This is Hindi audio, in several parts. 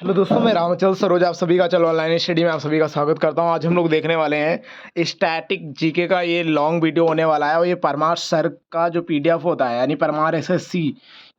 हेलो दोस्तों, मैं रामचल सरोज आप सभी का चलो ऑनलाइन स्टडी में आप सभी का स्वागत करता हूं। आज हम लोग देखने वाले हैं स्टैटिक जीके का ये लॉन्ग वीडियो होने वाला है। और ये परमार सर का जो पीडीएफ होता है, यानी परमार एसएससी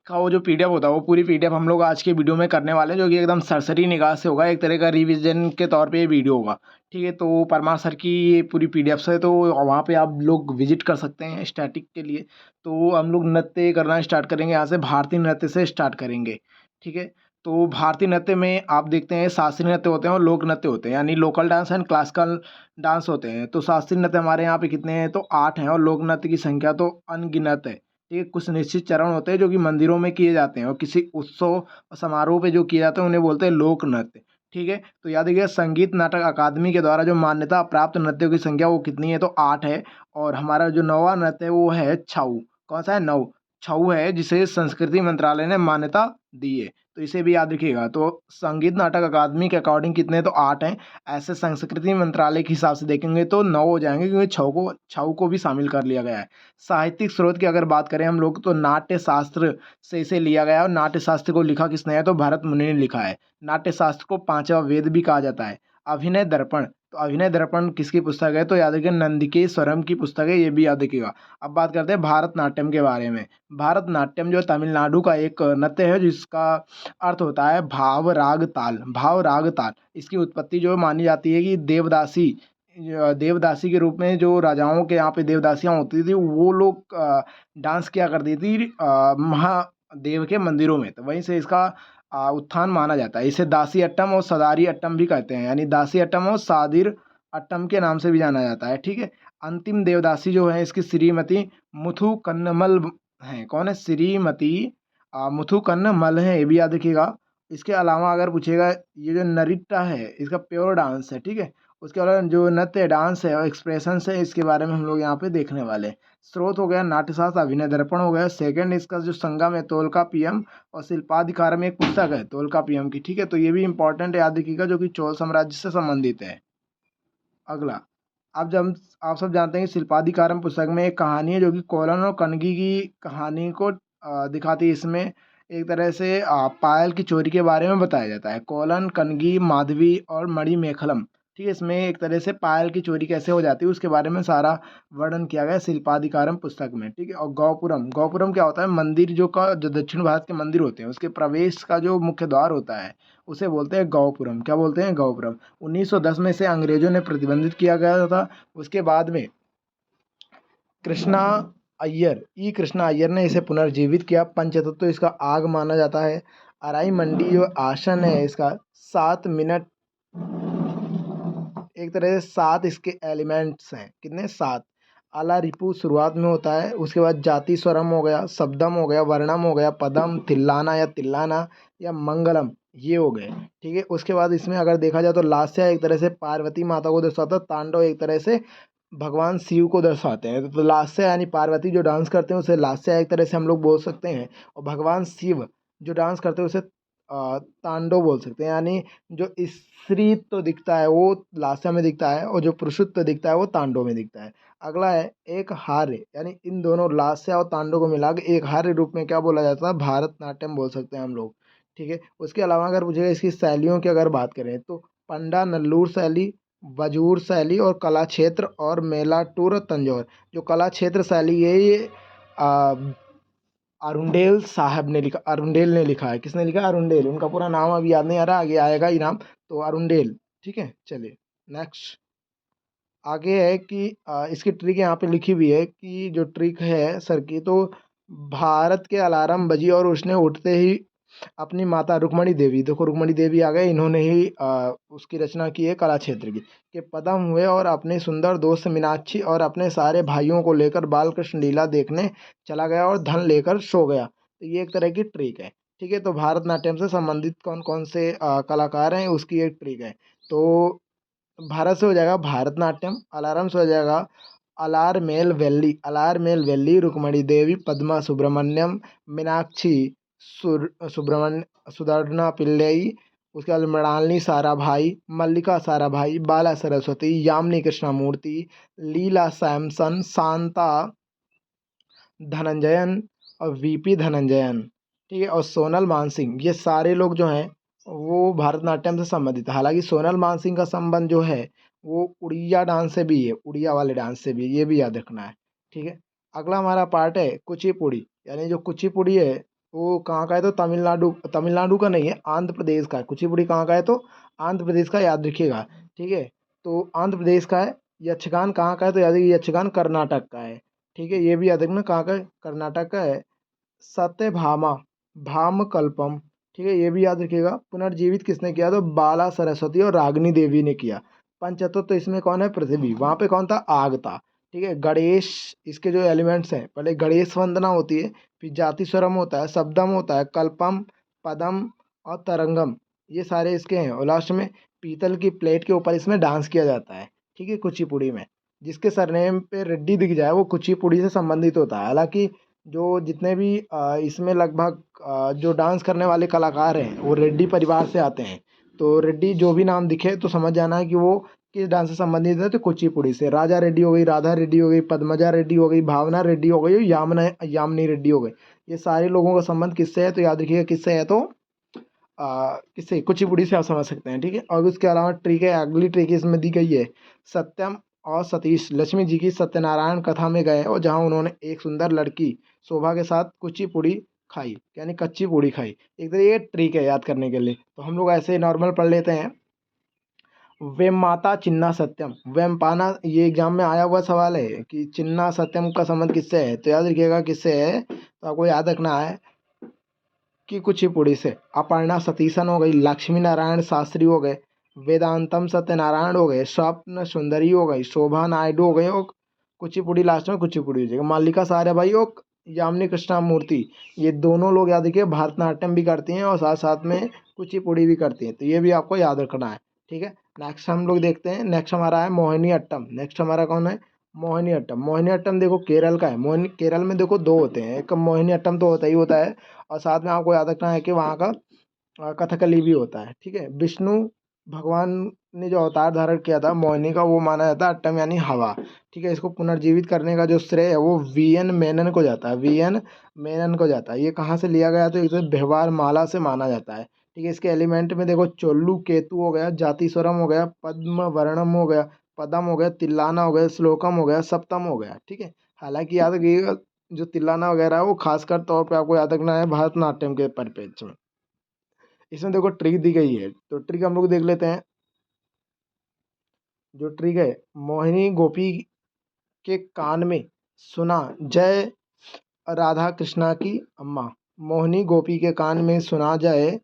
का वो जो पीडीएफ होता है, वो पूरी पीडीएफ हम लोग आज के वीडियो में करने वाले हैं, जो कि एकदम सरसरी निगाह से होगा। एक तरह का रिविजन के तौर पर ये वीडियो होगा। ठीक है, तो परमार सर की ये पूरी पीडीएफ है, तो वहाँ पे आप लोग विजिट कर सकते हैं स्टैटिक के लिए। तो हम लोग नृत्य करना स्टार्ट करेंगे, यहाँ से भारतीय नृत्य से स्टार्ट करेंगे। ठीक है, तो भारतीय नृत्य में आप देखते हैं शास्त्रीय नृत्य होते हैं और लोक नृत्य होते हैं, यानी local dance and classical dance होते हैं। तो शास्त्रीय नृत्य हमारे यहाँ पे कितने हैं, तो 8 हैं, और लोक नृत्य की संख्या तो अनगिनत है। ठीक है, कुछ निश्चित चरण होते हैं जो कि मंदिरों में किए जाते हैं, और किसी उत्सव और समारोह पे जो किए जाते हैं उन्हें बोलते हैं लोक नृत्य। ठीक है, तो याद रखिएगा, संगीत नाटक अकादमी के द्वारा जो मान्यता प्राप्त नृत्यों की संख्या वो कितनी है, तो 8 है। और हमारा जो नौवां नृत्य है वो है छऊ। कौन सा है? नौ छऊ है, जिसे संस्कृति मंत्रालय ने मान्यता दी है। तो इसे भी याद रखिएगा। तो संगीत नाटक अकादमी के अकॉर्डिंग कितने, तो 8 हैं। ऐसे संस्कृति मंत्रालय के हिसाब से देखेंगे तो 9 हो जाएंगे, क्योंकि छऊ को भी शामिल कर लिया गया है। साहित्यिक स्रोत की अगर बात करें हम लोग, तो नाट्य शास्त्र से इसे लिया गया है। और नाट्य शास्त्र को लिखा किसने है, तो भरत मुनि ने लिखा है। नाट्य शास्त्र को पांचवा वेद भी कहा जाता है। अभिनय दर्पण, तो अभिनय दर्पण किसकी पुस्तक है, तो याद रखिए नंदिकेश्वरम की पुस्तक है, ये भी याद रखिएगा। अब बात करते हैं भारतनाट्यम के बारे में। भारतनाट्यम जो तमिलनाडु का एक नृत्य है, जिसका अर्थ होता है भाव राग ताल। भाव राग ताल, इसकी उत्पत्ति जो मानी जाती है कि देवदासी के रूप में जो राजाओं के यहाँ पे देवदासियाँ होती थी, वो लोग डांस किया करती थी महादेव के मंदिरों में। तो वहीं से इसका उत्थान माना जाता है। इसे दासी अट्टम और सदारी अट्टम भी कहते हैं, यानी दासी अट्टम और सादिर अट्टम के नाम से भी जाना जाता है। ठीक है, अंतिम देवदासी जो है इसकी श्रीमती मुथु कन्नमल हैं। कौन है? श्रीमती मुथु कन्नमल है, ये भी याद रखिएगा। इसके अलावा अगर पूछेगा, ये जो नरिट्टा है इसका प्योर डांस है। ठीक है, उसके अलावा जो नृत्य डांस है और एक्सप्रेशन है, इसके बारे में हम लोग यहाँ पे देखने वाले हैं। स्रोत हो गया नाट्यशास्त्र, अभिनय दर्पण हो गया। सेकंड इसका जो संगम है तोलका पीएम, और शिल्पाधिकारम एक पुस्तक है तोलका पीएम की। ठीक है, तो ये भी इंपॉर्टेंट है, याद रखिएगा, जो कि चोल साम्राज्य से संबंधित है। अगला, आप सब जानते हैं कि शिल्पाधिकारम पुस्तक में एक कहानी है, जो कि कोलन और कनगी की कहानी को दिखाती है। इसमें एक तरह से पायल की चोरी के बारे में बताया जाता है। कोलन, कनगी, माधवी और मणिमेखलम। ठीक है, इसमें एक तरह से पायल की चोरी कैसे हो जाती है उसके बारे में सारा वर्णन किया गया है शिल्पाधिकारम पुस्तक में। ठीक है, और गौपुरम, गौपुरम क्या होता है? मंदिर जो दक्षिण भारत के मंदिर होते हैं उसके प्रवेश का जो मुख्य द्वार होता है, उसे बोलते हैं गौपुरम। क्या बोलते हैं? गौपुरम। 1910 में इसे अंग्रेजों ने प्रतिबंधित किया गया था। उसके बाद में कृष्णा कृष्णा अय्यर ने इसे पुनर्जीवित किया। पंचतत्व इसका आग माना जाता है। अराई मंडी जो आसन है इसका 7 मिनट, एक तरह से 7 इसके एलिमेंट्स हैं। कितने? 7। आला रिपू शुरुआत में होता है। उसके बाद जाति स्वरम हो गया, शब्दम हो गया, वर्णम हो गया, पदम, तिल्लाना या तिल्लाना या मंगलम, ये हो गए। ठीक है, उसके बाद इसमें अगर देखा जाए तो लास्या एक तरह से पार्वती माता को दर्शाता है। तांडव एक तरह से भगवान शिव को दर्शाते हैं। तो लास्या यानी पार्वती जो डांस करते हैं उसे लास्या एक तरह से हम लोग बोल सकते हैं। और भगवान शिव जो डांस करते हैं उसे तांडव बोल सकते हैं। यानी जो स्त्रीत्व दिखता है वो लास्या में दिखता है, और जो पुरुषत्व दिखता है वो तांडव में दिखता है। अगला है एक हार्य, यानी इन दोनों लास्या और तांडव को मिला के एक हार्य रूप में क्या बोला जाता है? भारतनाट्यम बोल सकते हैं हम लोग। ठीक है, उसके अलावा अगर मुझे इसकी शैलियों की अगर बात करें, तो पंडा नल्लूर शैली, वजूर शैली और कला क्षेत्र और मेलाटूर तंजौर। जो कला क्षेत्र शैली है ये आ, अरुंडेल ने लिखा है। किसने लिखा? अरुंडेल। उनका पूरा नाम अभी याद नहीं आ रहा, आगे आएगा ही नाम, तो अरुंडेल। ठीक है, चलिए नेक्स्ट। आगे है कि इसकी ट्रिक यहाँ पे लिखी हुई है, कि जो ट्रिक है सर की, तो भारत के अलार्म बजी और उसने उठते ही अपनी माता रुक्मणी देवी, देखो रुक्मणी देवी आ गए, इन्होंने ही उसकी रचना की है कला क्षेत्र की, के पदम हुए और अपने सुंदर दोस्त मीनाक्षी और अपने सारे भाइयों को लेकर बालकृष्ण लीला देखने चला गया और धन लेकर सो गया। तो ये एक तरह की ट्रिक है। ठीक है, तो भारतनाट्यम से संबंधित कौन कौन से कलाकार हैं उसकी एक ट्रिक है। तो भारत से हो जाएगा भारतनाट्यम, अलार्म से हो जाएगा अलारमेल वैली, रुक्मणी देवी, पद्मा सुब्रमण्यम, मीनाक्षी सुब्रमण्य सुदर्णा पिल्लई, उसके बाद मृणालिनी साराभाई, मल्लिका साराभाई, बाला सरस्वती, यामिनी कृष्णमूर्ति, लीला सैमसन, शांता धनंजयन और वीपी धनंजयन। ठीक है, और सोनल मानसिंह, ये सारे लोग जो हैं वो भरतनाट्यम से संबंधित है। हालाँकि सोनल मानसिंह का संबंध जो है वो उड़िया डांस से भी है, उड़िया वाले डांस से भी, ये भी याद रखना है, ठीक है। अगला हमारा पार्ट है कुचिपुड़ी, यानी जो कुचिपुड़ी है वो कहाँ का है, तो तमिलनाडु, तमिलनाडु का नहीं है, आंध्र प्रदेश का है। कुचिपुड़ी कहाँ का है, तो आंध्र प्रदेश का, याद रखिएगा, ठीक है। तो आंध्र प्रदेश का है। यक्षगान कहाँ का है, तो याद रखिए यक्षगान कर्नाटक का है, ठीक है। ये भी याद रखना कहाँ का है, कर्नाटक का है। सत्यभामा, भामकल्पम, ठीक है, ये भी याद रखिएगा। पुनर्जीवित किसने किया, तो बाला सरस्वती और रागिनी देवी ने किया। पंचतत्व तो इसमें कौन है, पृथ्वी, वहां पे कौन था, आग था, ठीक है। गणेश, इसके जो एलिमेंट्स हैं, पहले गणेश वंदना होती है, फिर जाति स्वरम होता है, शब्दम होता है, कल्पम, पदम और तरंगम, ये सारे इसके हैं। और लास्ट में पीतल की प्लेट के ऊपर इसमें डांस किया जाता है, ठीक है, कुचिपुड़ी में। जिसके सरनेम पे रेड्डी दिख जाए वो कुचिपुड़ी से संबंधित होता है। हालांकि जो जितने भी इसमें लगभग जो डांस करने वाले कलाकार हैं वो रेड्डी परिवार से आते हैं। तो रेड्डी जो भी नाम दिखे तो समझ जाना है कि वो किस डांस से संबंधित है, तो कुचिपुड़ी से। राजा रेड्डी हो गई, राधा रेड्डी हो गई, पद्मजा रेड्डी हो गई, भावना रेड्डी हो गई और यामिनी रेड्डी हो गई। ये सारे लोगों का संबंध किससे है, तो याद रखिएगा किससे है, तो किससे, कुचिपुड़ी से आप समझ सकते हैं, ठीक है। और उसके अलावा ट्रिक है, अगली ट्रिक इसमें दी गई है। सत्यम और सतीश लक्ष्मी जी की सत्यनारायण कथा में गए और जहाँ उन्होंने एक सुंदर लड़की शोभा के साथ कुचिपुड़ी खाई, यानी कच्ची पूड़ी खाई। एक तरह ये ट्रिक है याद करने के लिए, तो हम लोग ऐसे नॉर्मल पढ़ लेते हैं। वेम माता चिन्ना सत्यम, वेम पाना, ये एग्जाम में आया हुआ सवाल है कि चिन्ना सत्यम का संबंध किससे है, तो याद रखिएगा किससे है, तो आपको याद रखना है कि कुचिपुड़ी से। अपर्णा सतीशन हो गई, लक्ष्मी नारायण शास्त्री हो गए, वेदांतम सत्यनारायण हो गए, स्वप्न सुंदरी हो गई, शोभा नायडू हो गई और कुचिपुड़ी लास्ट में कुचिपुड़ी हो जाएगा। मालिका साराभाई और यामिनी कृष्णा मूर्ति, ये दोनों लोग याद रखिए भरतनाट्यम भी करती हैं और साथ साथ में कुचिपुड़ी भी करती हैं, तो ये भी आपको याद रखना है, ठीक है। नेक्स्ट हम लोग देखते हैं, नेक्स्ट हमारा है मोहिनी अट्टम। नेक्स्ट हमारा कौन है, मोहिनी अट्टम। मोहिनी अट्टम देखो केरल का है। मोहिनी, केरल में देखो दो होते हैं, एक मोहिनी अट्टम तो होता ही होता है और साथ में आपको याद रखना है कि वहाँ का कथकली भी होता है, ठीक है। विष्णु भगवान ने जो अवतार धारण किया था मोहिनी का, वो माना जाता है अट्टम यानी हवा, ठीक है। इसको पुनर्जीवित करने का जो श्रेय है वो वीएन मेनन को जाता है, वीएन मेनन को जाता है। ये कहाँ से लिया गया, तो एक व्यवहार माला से माना जाता है, ठीक है। इसके एलिमेंट में देखो चोल्लू केतु हो गया, जाति स्वरम हो गया, पद्म वर्णम हो गया, पदम हो गया, तिल्लाना हो गया, श्लोकम हो गया, सप्तम हो गया, ठीक है। हालांकि याद रखिएगा जो तिल्लाना वगैरह है वो खासकर तौर पे आपको याद रखना है भरतनाट्यम के परिप्रेक्ष्य में। इसमें देखो ट्रिक दी गई है, तो ट्रिक हम लोग देख लेते हैं। जो ट्रिक है, मोहिनी गोपी के कान में सुना जय राधा कृष्णा की अम्मा। मोहिनी गोपी के कान में सुना जय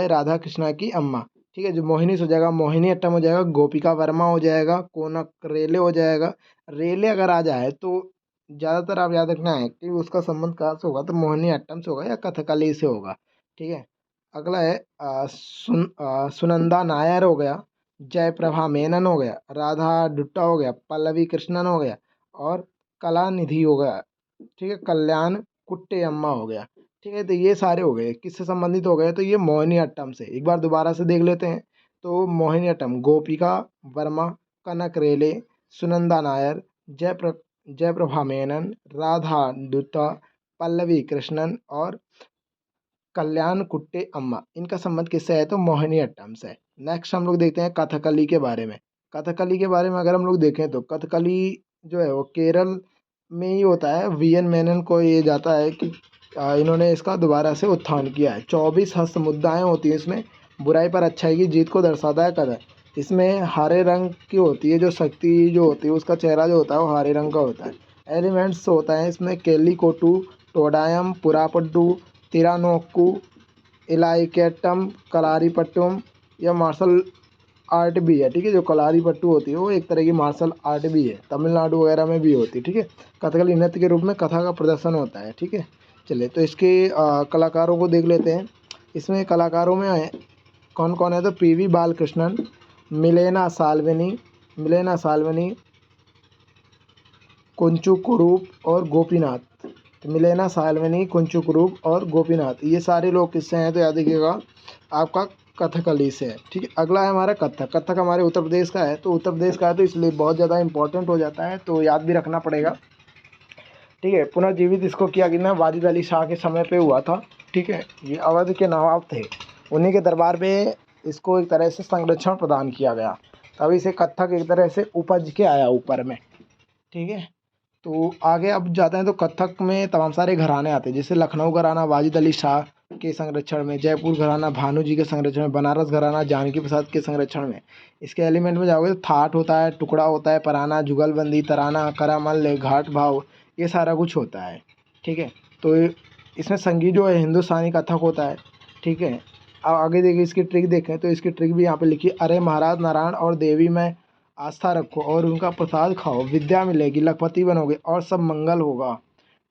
राधा कृष्णा की अम्मा, ठीक है। जो मोहिनी से हो जाएगा मोहिनी अट्टम हो जाएगा, गोपिका वर्मा हो जाएगा, कोनक रेले हो जाएगा। रेले अगर आ जाए तो ज़्यादातर आप याद रखना है कि उसका संबंध कहाँ से होगा, तो मोहिनी अट्टम से होगा या कथकली से होगा, ठीक है। अगला है सुनंदा नायर हो गया, जयप्रभा मेनन हो गया, राधा डुट्टा हो गया, पल्लवी कृष्णन हो गया और कलानिधि हो गया, ठीक है। कल्याण कुट्टे अम्मा हो गया, ठीक है। तो ये सारे हो गए, किससे संबंधित हो गए, तो ये मोहिनी अट्टम से। एक बार दोबारा से देख लेते हैं। तो मोहिनी अट्टम गोपिका वर्मा, कनक रेले, सुनंदा नायर, जयप्रभा मेनन, राधा दुत्ता, पल्लवी कृष्णन और कल्याण कुट्टे अम्मा, इनका संबंध किससे है, तो मोहिनी अट्टम से। नेक्स्ट हम लोग देखते हैं कथकली के बारे में। कथकली के बारे में अगर हम लोग देखें तो कथकली जो है वो केरल में ही होता है। वीएन मेनन को ये जाता है कि इन्होंने इसका दोबारा से उत्थान किया है। 24 हस्त मुद्राएं होती हैं इसमें, बुराई पर अच्छाई की जीत को दर्शाता है कथक। इसमें हरे रंग की होती है, जो शक्ति जो होती है उसका चेहरा जो होता है वो हरे रंग का होता है। एलिमेंट्स होता है इसमें केलिकोटू, टोडायम, पुरापड्डू, तिरानोक्कू, इलाइकेटम, कलारीपट्टुम। यह मार्शल आर्ट भी है, ठीक है। जो कलारीपट्टू होती है वो एक तरह की मार्शल आर्ट भी है, तमिलनाडु वगैरह में भी होती है, ठीक है। कथकली नृत्य के रूप में कथा का प्रदर्शन होता है, ठीक है। चलिए तो इसके कलाकारों को देख लेते हैं। इसमें कलाकारों में कौन कौन है, तो पीवी बालकृष्णन, मिलेना साल्वनी, कुंचू कुरूप और गोपीनाथ। तो मिलेना साल्वनी, कुंचू कुरूप और गोपीनाथ, ये सारे लोग किससे हैं, तो याद रखिएगा आपका कथकली से है, ठीक है। अगला है हमारा कथक। कथक हमारे उत्तर प्रदेश का है, तो उत्तर प्रदेश का है तो इसलिए बहुत ज़्यादा इंपॉर्टेंट हो जाता है, तो याद भी रखना पड़ेगा, ठीक है। पुनर्जीवित इसको किया कि ना वाजिद अली शाह के समय पे हुआ था, ठीक है। ये अवध के नवाब थे, उन्हीं के दरबार पे इसको एक तरह से संरक्षण प्रदान किया गया, तभी इसे कथक एक तरह से उपज के आया ऊपर में। ठीक है, तो आगे अब जाते हैं तो कथक में तमाम सारे घराने आते हैं, जैसे लखनऊ घराना वाजिद अली शाह के संरक्षण में, जयपुर घराना भानु जी के संरक्षण में, बनारस घराना जानकी प्रसाद के संरक्षण में। इसके एलिमेंट में जाओगे तो थाट होता है, टुकड़ा होता है, पराना, जुगलबंदी, तराना, करामल, घाट भाव, ये सारा कुछ होता है। ठीक है, तो इसमें संगीत जो है हिंदुस्तानी कथक होता है। ठीक है, अब आगे देखिए इसकी ट्रिक देखें तो इसकी ट्रिक भी यहाँ पे लिखी, अरे महाराज नारायण और देवी में आस्था रखो और उनका प्रसाद खाओ, विद्या मिलेगी, लखपति बनोगे और सब मंगल होगा।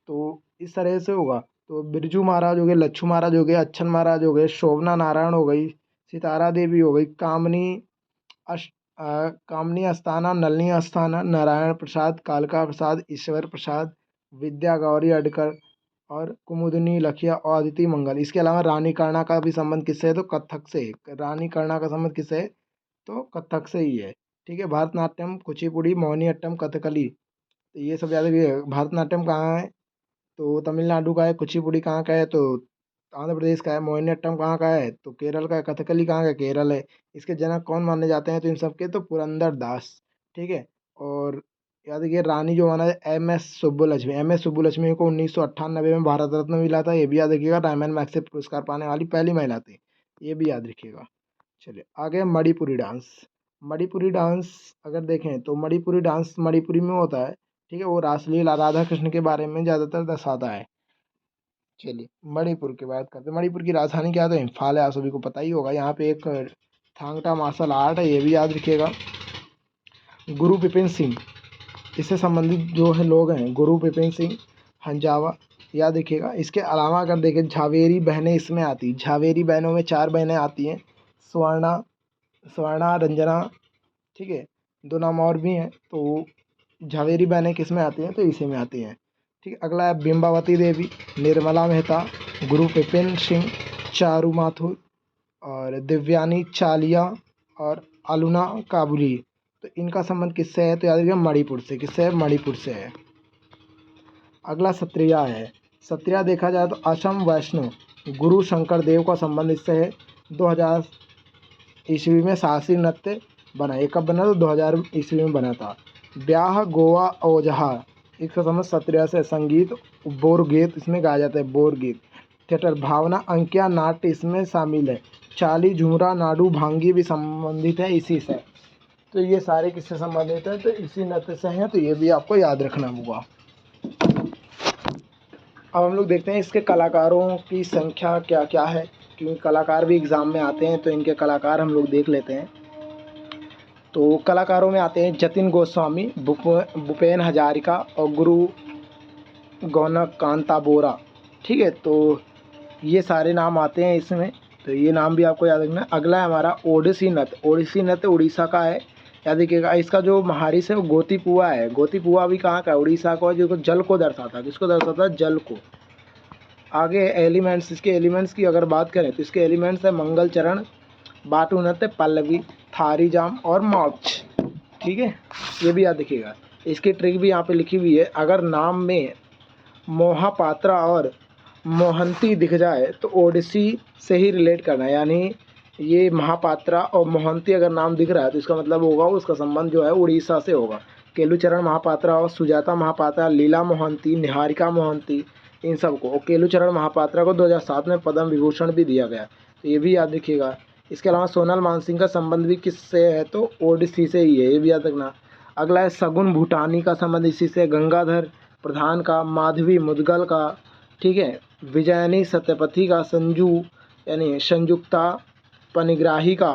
तो इस तरह से होगा। तो बिरजू महाराज हो गए, लच्छू महाराज हो गए, अच्छन महाराज हो गए, शोभना नारायण हो गई, सितारा देवी हो गई, कामनी अस्थाना, नलनी अस्थाना, नारायण प्रसाद, कालका प्रसाद, ईश्वर प्रसाद, विद्या गौरी अडकर और कुमुदनी लखिया और अदिति मंगल। इसके अलावा रानी कर्णा का भी संबंध किससे है तो कथक से। रानी कर्णा का संबंध किससे है तो कथक से ही है। ठीक है, भरतनाट्यम, कुचिपुड़ी, मोहिनीअट्टम, कथकली, तो ये सब याद रखिए। भरतनाट्यम कहाँ है तो तमिलनाडु का है, कुचिपुड़ी कहाँ का है तो आंध्र प्रदेश का है, मोहिनीअट्टम कहाँ का है तो केरल का है, कथकली कहाँ का है केरल है। इसके जनक कौन माने जाते हैं तो इन सब के तो पुरंदर दास। ठीक है, और याद रखिए रानी जो माना है एम एस सुब्बुलक्ष्मी। एम एस सुब्बुलक्ष्मी को 1998 में भारत रत्न मिला था, ये भी याद रखिएगा। डायमंड मैग्सेसे पुरस्कार पाने वाली पहली महिला थी, ये भी याद रखिएगा। चलिए आगे मणिपुरी डांस। मणिपुरी डांस अगर देखें तो मणिपुरी डांस मणिपुरी में होता है। ठीक है, वो रासलीला राधा कृष्ण के बारे में ज़्यादातर दर्शाता है। चलिए मणिपुर की बात करते हैं। मणिपुर की राजधानी क्या है तो इम्फाल है, आप सभी को पता ही होगा। यहाँ पे एक थांगटा मार्शल आर्ट है, ये भी याद रखिएगा। गुरु बिपिन सिंह, इससे संबंधित जो है लोग हैं गुरु बिपिन सिंह, हंजावा, याद रखिएगा। इसके अलावा अगर देखें झावेरी बहनें इसमें आती, झावेरी बहनों में 4 बहनें आती हैं, स्वर्णा, स्वर्णा, रंजना। ठीक है, 2 नाम और भी हैं, तो झावेरी बहनें किस में आती हैं तो इसी में आती हैं। ठीक है, अगला है बिंबावती देवी, निर्मला मेहता, गुरु बिपिन सिंह, चारू माथुर और दिव्यानी चालिया और अलुना काबुली। तो इनका संबंध किससे है तो याद रखिएगा मणिपुर से। किससे है मणिपुर से है। अगला सत्रिया है। सत्रिया देखा जाए तो असम वैष्णव गुरु शंकर देव का संबंध इससे है। 2000 ईस्वी में शास्त्रीय नृत्य बना, ये कब बना तो 2000 ईस्वी में बना था। ब्याह गोवा ओजहा, इसका समझ सत्रिया से। संगीत बोरगीत इसमें गाया जाता है, बोरगीत। थिएटर भावना अंकिया नाट्य इसमें शामिल है। चाली झुमरा नाडू भांगी भी संबंधित है इसी से। तो ये सारे किससे संबंधित है तो इसी नृत्य से हैं, तो ये भी आपको याद रखना होगा। अब हम लोग देखते हैं इसके कलाकारों की संख्या क्या क्या है, क्योंकि कलाकार भी एग्ज़ाम में आते हैं, तो इनके कलाकार हम लोग देख लेते हैं। तो कलाकारों में आते हैं जतिन गोस्वामी, भूपेन हजारिका और गुरु गौनक कांता बोरा। ठीक है, तो ये सारे नाम आते हैं इसमें, तो ये नाम भी आपको याद रखना है। अगला है हमारा ओडिसी नृत्य। ओडिसी नृत्य उड़ीसा का है, याद रखिएगा। इसका जो महारिस है वो गोतीपुआ है। गोतीपुआ भी कहाँ का है उड़ीसा का, जो जल को दर्शाता है। किसको दर्शाता है जल को। आगे एलिमेंट्स, इसके एलिमेंट्स की अगर बात करें तो इसके एलिमेंट्स है मंगल चरण, बाटू नृत्य, पल्लवी, थारी जाम और मौच। ठीक है, ये भी याद रखिएगा। इसकी ट्रिक भी यहाँ पे लिखी हुई है। अगर नाम में मोहापात्रा और मोहंती दिख जाए तो ओडिसी से ही रिलेट करना है, यानी ये महापात्रा और मोहंती अगर नाम दिख रहा है तो इसका मतलब होगा उसका संबंध जो है उड़ीसा से होगा। केलुचरण महापात्रा और सुजाता महापात्रा, लीला मोहंती, निहारिका मोहंती, इन सबको। और केलुचरण महापात्रा को 2007 में पद्म विभूषण भी दिया गया, तो ये भी याद रखिएगा। इसके अलावा सोनल मानसिंह का संबंध भी किससे है तो ओडिसी से ही है, ये भी याद रखना। अगला है सगुन भूटानी का संबंध इसी से, गंगाधर प्रधान का, माधवी मुदगल का। ठीक है, विजयनी सत्यपथी का, संजू यानी संयुक्ता पनिग्राही का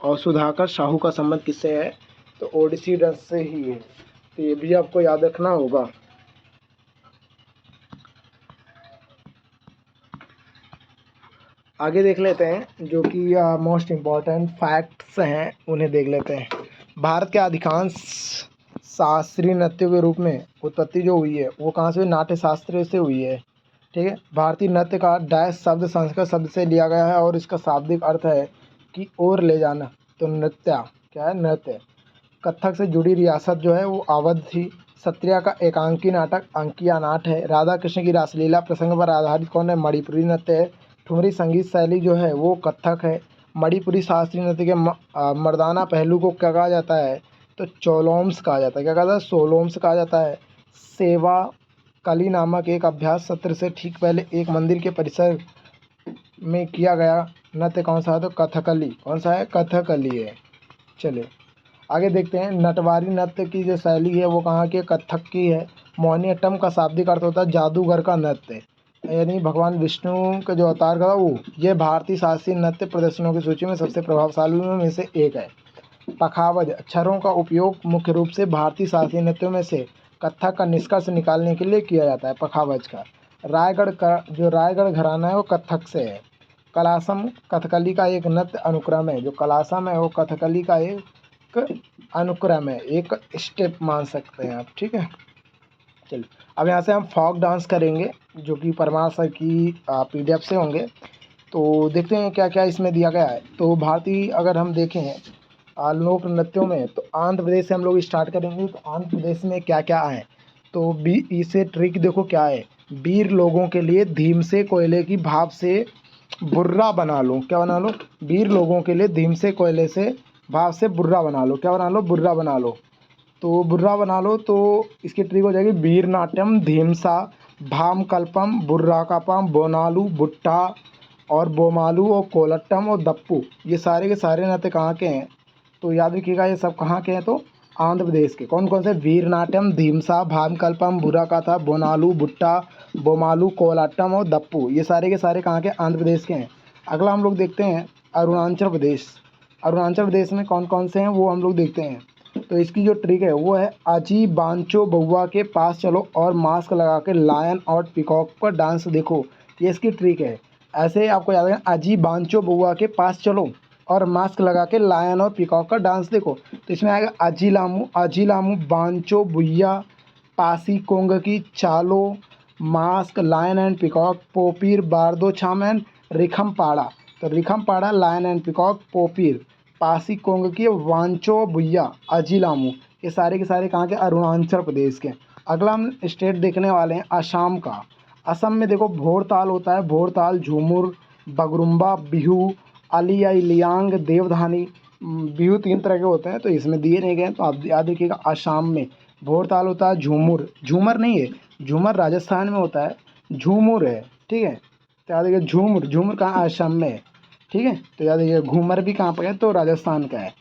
और सुधाकर साहू का संबंध किससे है तो ओडिसी डांस से ही है, तो ये भी आपको याद रखना होगा। आगे देख लेते हैं जो कि मोस्ट इम्पॉर्टेंट फैक्ट्स हैं, उन्हें देख लेते हैं। भारत के अधिकांश शास्त्रीय नृत्यों के रूप में उत्पत्ति जो हुई है वो कहाँ से हुई, नाट्य शास्त्र से हुई है। ठीक है, भारतीय नृत्य का डैश शब्द संस्कृत शब्द से लिया गया है और इसका शाब्दिक अर्थ है कि ओर ले जाना। तो नृत्य क्या है, नृत्य। कथक से जुड़ी रियासत जो है वो अवध थी। सत्रिया का एकांकी नाटक अंकिया नाट है। राधा कृष्ण की रासलीला प्रसंग पर आधारित कौन है, मणिपुरी नृत्य है। ठुमरी संगीत शैली जो है वो कथक है। मणिपुरी शास्त्रीय नृत्य के मर्दाना पहलू को क्या कहा जाता है, तो चोलोम्स कहा जाता है। क्या कहा जाता है, सोलोम्स कहा जाता है। सेवा कली नामक एक अभ्यास सत्र से ठीक पहले एक मंदिर के परिसर में किया गया नृत्य कौन सा है, तो कथकली। कौन सा है, कथकली है। चलिए आगे देखते हैं। नटवारी नृत्य की जो शैली है वो कहाँ की है, कथक की है। मोहिनीअट्टम का शाब्दिक अर्थ होता है जादूगर का नृत्य, यानी भगवान विष्णु का जो अवतार का वो। ये भारतीय शास्त्रीय नृत्य प्रदर्शनों की सूची में सबसे प्रभावशाली में से एक है। पखावज अक्षरों का उपयोग मुख्य रूप से भारतीय शास्त्रीय नृत्यों में से कथक का निष्कर्ष निकालने के लिए किया जाता है। पखावज का रायगढ़ का जो रायगढ़ घराना है वो कथक से है। कलासम कथकली का एक नृत्य अनुक्रम है। जो कलासम है वो कथकली का एक अनुक्रम है, एक स्टेप मान सकते हैं आप। ठीक है, चलिए अब यहाँ से हम फॉक डांस करेंगे जो कि परमार सर की PDF से होंगे। तो देखते हैं क्या क्या इसमें दिया गया है। तो भारतीय अगर हम देखें लोक नृत्यों में, तो आंध्र प्रदेश से हम लोग स्टार्ट करेंगे। तो आंध्र प्रदेश में क्या क्या है, तो इसे ट्रिक देखो क्या है। वीर लोगों के लिए धीम से कोयले की भाप से बुर्रा बना लो। क्या बना लो, वीर लोगों के लिए धीम से कोयले से भाप से बुर्रा बना लो। क्या बना लो, बुर्रा बना लो। तो बुर्रा बना लो, तो इसकी ट्रिक हो जाएगी वीर नाट्यम धीमसा भाम कल्पम बुर्रा कापम बोनालू बुट्टा और बोमालू और कोलट्टम और दप्पू। ये सारे के सारे नृत्य कहाँ के हैं, तो याद रखिएगा ये सब कहाँ के हैं, तो आंध्र प्रदेश के। कौन कौन से, वीर नाट्यम धीमसा भाम कल्पम बुर्रा काथा बोनालू बुट्टा बोमालू कोलाट्टम और दप्पू। ये सारे के सारे कहाँ के, आंध्र प्रदेश के हैं। अगला हम लोग देखते हैं अरुणाचल प्रदेश। अरुणाचल प्रदेश में कौन कौन से हैं वो हम लोग देखते हैं। तो इसकी जो ट्रिक है वो है अजी बांचो बउआ के पास चलो और मास्क लगा के लायन और पिकॉक का डांस देखो। ये इसकी ट्रिक है। ऐसे आपको याद है, अजी बांचो बउआ के पास चलो और मास्क लगा के लायन और पिकॉक का डांस देखो। तो इसमें आएगा Aji Lhamu Wancho Buiya Pasi Kongki Chalo mask lion and peacock Popir Bardo Chham and Rikham Pada. तो Rikham Pada lion and peacock Popir Pasi Kongki Wancho बुइया अजिलामू। ये सारे के सारे कहाँ के, अरुणाचल प्रदेश के। अगला हम स्टेट देखने वाले हैं असम का। असम में देखो भोरताल होता है, भोरताल झूमुर बगरुम्बा बिहू अलियाई लियांग देवधानी। बिहू 3 तरह के होते हैं, तो इसमें दिए नहीं गए, तो आप याद रखिएगा। असम में भोरताल होता है, झूमर नहीं है, झूमर राजस्थान में होता है, झूमुर है। ठीक है, तो याद रखिए झूमर कहाँ, असम में है। ठीक है, तो याद रखिए घूमर भी कहाँ पर है, तो राजस्थान का है।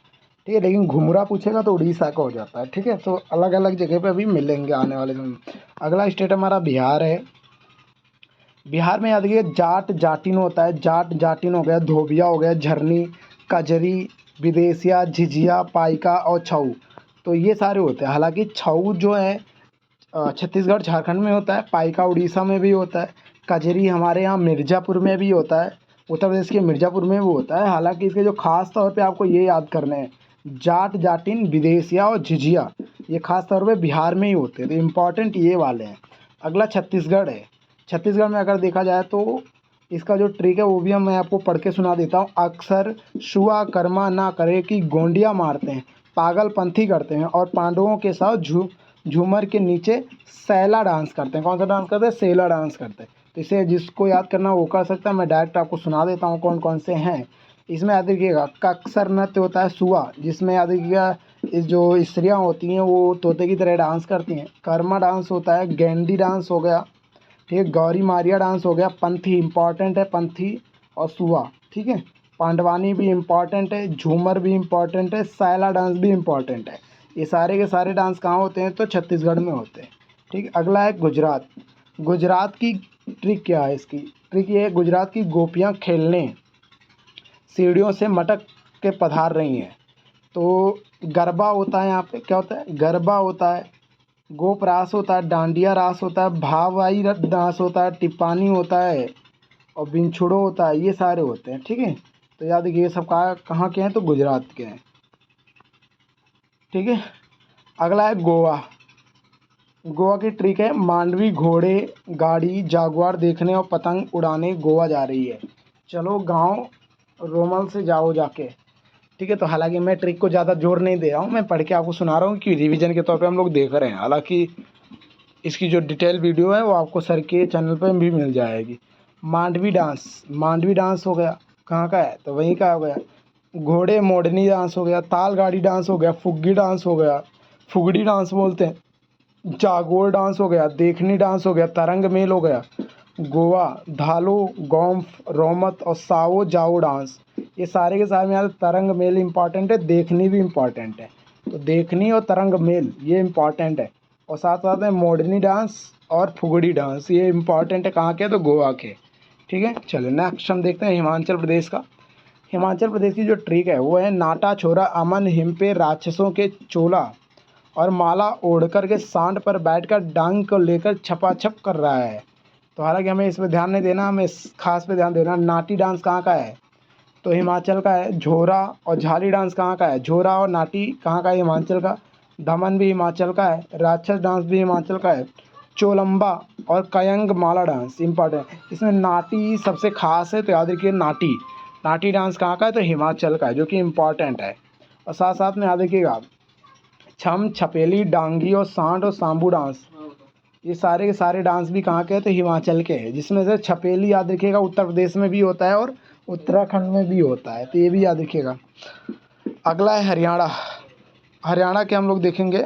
ठीक है, लेकिन घुमरा पूछेगा तो उड़ीसा का हो जाता है। ठीक है, तो अलग अलग जगह पे अभी मिलेंगे आने वाले समय। अगला स्टेट हमारा बिहार है। बिहार में याद रखिए जाट जाटिन होता है, जाट जाटिन हो गया, धोबिया हो गया, झरनी कजरी विदेशिया झिझिया पाइका और छऊ। तो ये सारे होते हैं। हालांकि छऊ जो है छत्तीसगढ़ झारखंड में होता है, पाइका उड़ीसा में भी होता है, कजरी हमारे यहाँ मिर्ज़ापुर में भी होता है, उत्तर प्रदेश के मिर्ज़ापुर में भी होता है। हालांकि इसके जो खास तौर पे आपको ये याद करने हैं, जाट जाटिन विदेशिया और झिझिया, ये खास तौर पे बिहार में ही होते हैं। तो इम्पॉर्टेंट ये वाले हैं। अगला छत्तीसगढ़ है। छत्तीसगढ़ में अगर देखा जाए तो इसका जो ट्रिक है वो भी मैं आपको पढ़ के सुना देता हूँ। अक्सर शुआ कर्मा ना करे कि गोंडिया मारते हैं, पागलपंथी करते हैं और पांडवों के साथ झूमर के नीचे सैला डांस करते हैं। कौन सा डांस करते हैं, सैला डांस करते हैं। तो इसे जिसको याद करना वो कर सकता है, मैं डायरेक्ट आपको सुना देता हूँ कौन कौन से हैं। इसमें याद रखिएगा कक्सर नृत्य होता है सुआ, जिसमें याद रखिएगा इस जो स्त्रियाँ होती हैं वो तोते की तरह डांस करती हैं। कर्मा डांस होता है, गेंडी डांस हो गया, ठीक है, गौरी मारिया डांस हो गया, पंथी इंपॉर्टेंट है, पंथी और सुआ। ठीक है, पांडवानी भी इम्पॉर्टेंट है, झूमर भी इम्पॉर्टेंट है, सैला डांस भी इम्पॉर्टेंट है। ये सारे के सारे डांस कहाँ होते हैं, तो छत्तीसगढ़ में होते हैं। ठीक है, अगला है गुजरात। गुजरात की ट्रिक क्या है, इसकी ट्रिक ये है, गुजरात की गोपियाँ खेलने सीढ़ियों से मटक के पधार रही हैं। तो गरबा होता है, यहाँ पे क्या होता है, गरबा होता है, गोप रास होता है, डांडिया रास होता है, भावाई डांस होता है, टिप्पानी होता है और बिनछुड़ो होता है। ये सारे होते हैं। ठीक है, तो याद रखिए ये सब कहाँ के हैं, तो गुजरात के हैं। ठीक है, अगला है गोवा। गोवा की ट्रिक है मांडवी घोड़े गाड़ी जागुआर देखने और पतंग उड़ाने गोवा जा रही है, चलो गांव रोमल से जाओ जाके। ठीक है, तो हालांकि मैं ट्रिक को ज़्यादा जोर नहीं दे रहा हूँ, मैं पढ़ के आपको सुना रहा हूँ कि रिवीजन के तौर पे हम लोग देख रहे हैं। हालांकि इसकी जो डिटेल वीडियो है वो आपको सर के चैनल पे भी मिल जाएगी। मांडवी डांस हो गया, कहाँ का है तो वहीं का हो गया। घोड़े मोडनी डांस हो गया, ताल गाड़ी डांस हो गया, फुग्गी डांस हो गया, फुगड़ी डांस बोलते हैं, जागोर डांस हो गया, देखनी डांस हो गया, तरंग मेल हो गया, गोवा, धालो, गोम्फ, रोमत और सावो जाओ डांस। ये सारे के सारे में यहाँ तरंग मेल इम्पॉर्टेंट है, देखनी भी इम्पॉर्टेंट है। तो देखनी और तरंग मेल ये इम्पॉर्टेंट है। और साथ साथ में मोडनी डांस और फुगड़ी डांस ये इम्पॉर्टेंट है, कहाँ के तो गोवा के। ठीक है, चलो नेक्स्ट हम देखते हैं हिमाचल प्रदेश का। हिमाचल प्रदेश की जो ट्रिक है वो है नाटा छोरा अमन हिमपे राक्षसों के चोला और माला ओढ़कर के सांड पर बैठकर डांग को लेकर छपाछप कर रहा है। तो हालांकि हमें इस पे ध्यान नहीं देना, हमें इस खास पे ध्यान देना। नाटी डांस कहाँ का है तो हिमाचल का है। झोरा और झाली डांस कहाँ का है, झोरा और नाटी कहाँ का है, हिमाचल का। दमन भी हिमाचल का है, राक्षस डांस भी हिमाचल का है। चोलंबा और कयंग माला डांस इंपॉर्टेंट। इसमें नाटी सबसे खास है, तो याद रखिए नाटी। नाटी डांस कहाँ का है तो हिमाचल का है, जो कि इम्पॉर्टेंट है। और साथ साथ में याद रखिएगा छम, छपेली, डांगी और सांड और सांबू डांस, ये सारे के सारे डांस भी कहाँ के हैं तो हिमाचल के हैं। जिसमें से छपेली याद रखिएगा उत्तर प्रदेश में भी होता है और उत्तराखंड में भी होता है, तो ये भी याद रखिएगा। अगला है हरियाणा। हरियाणा के हम लोग देखेंगे,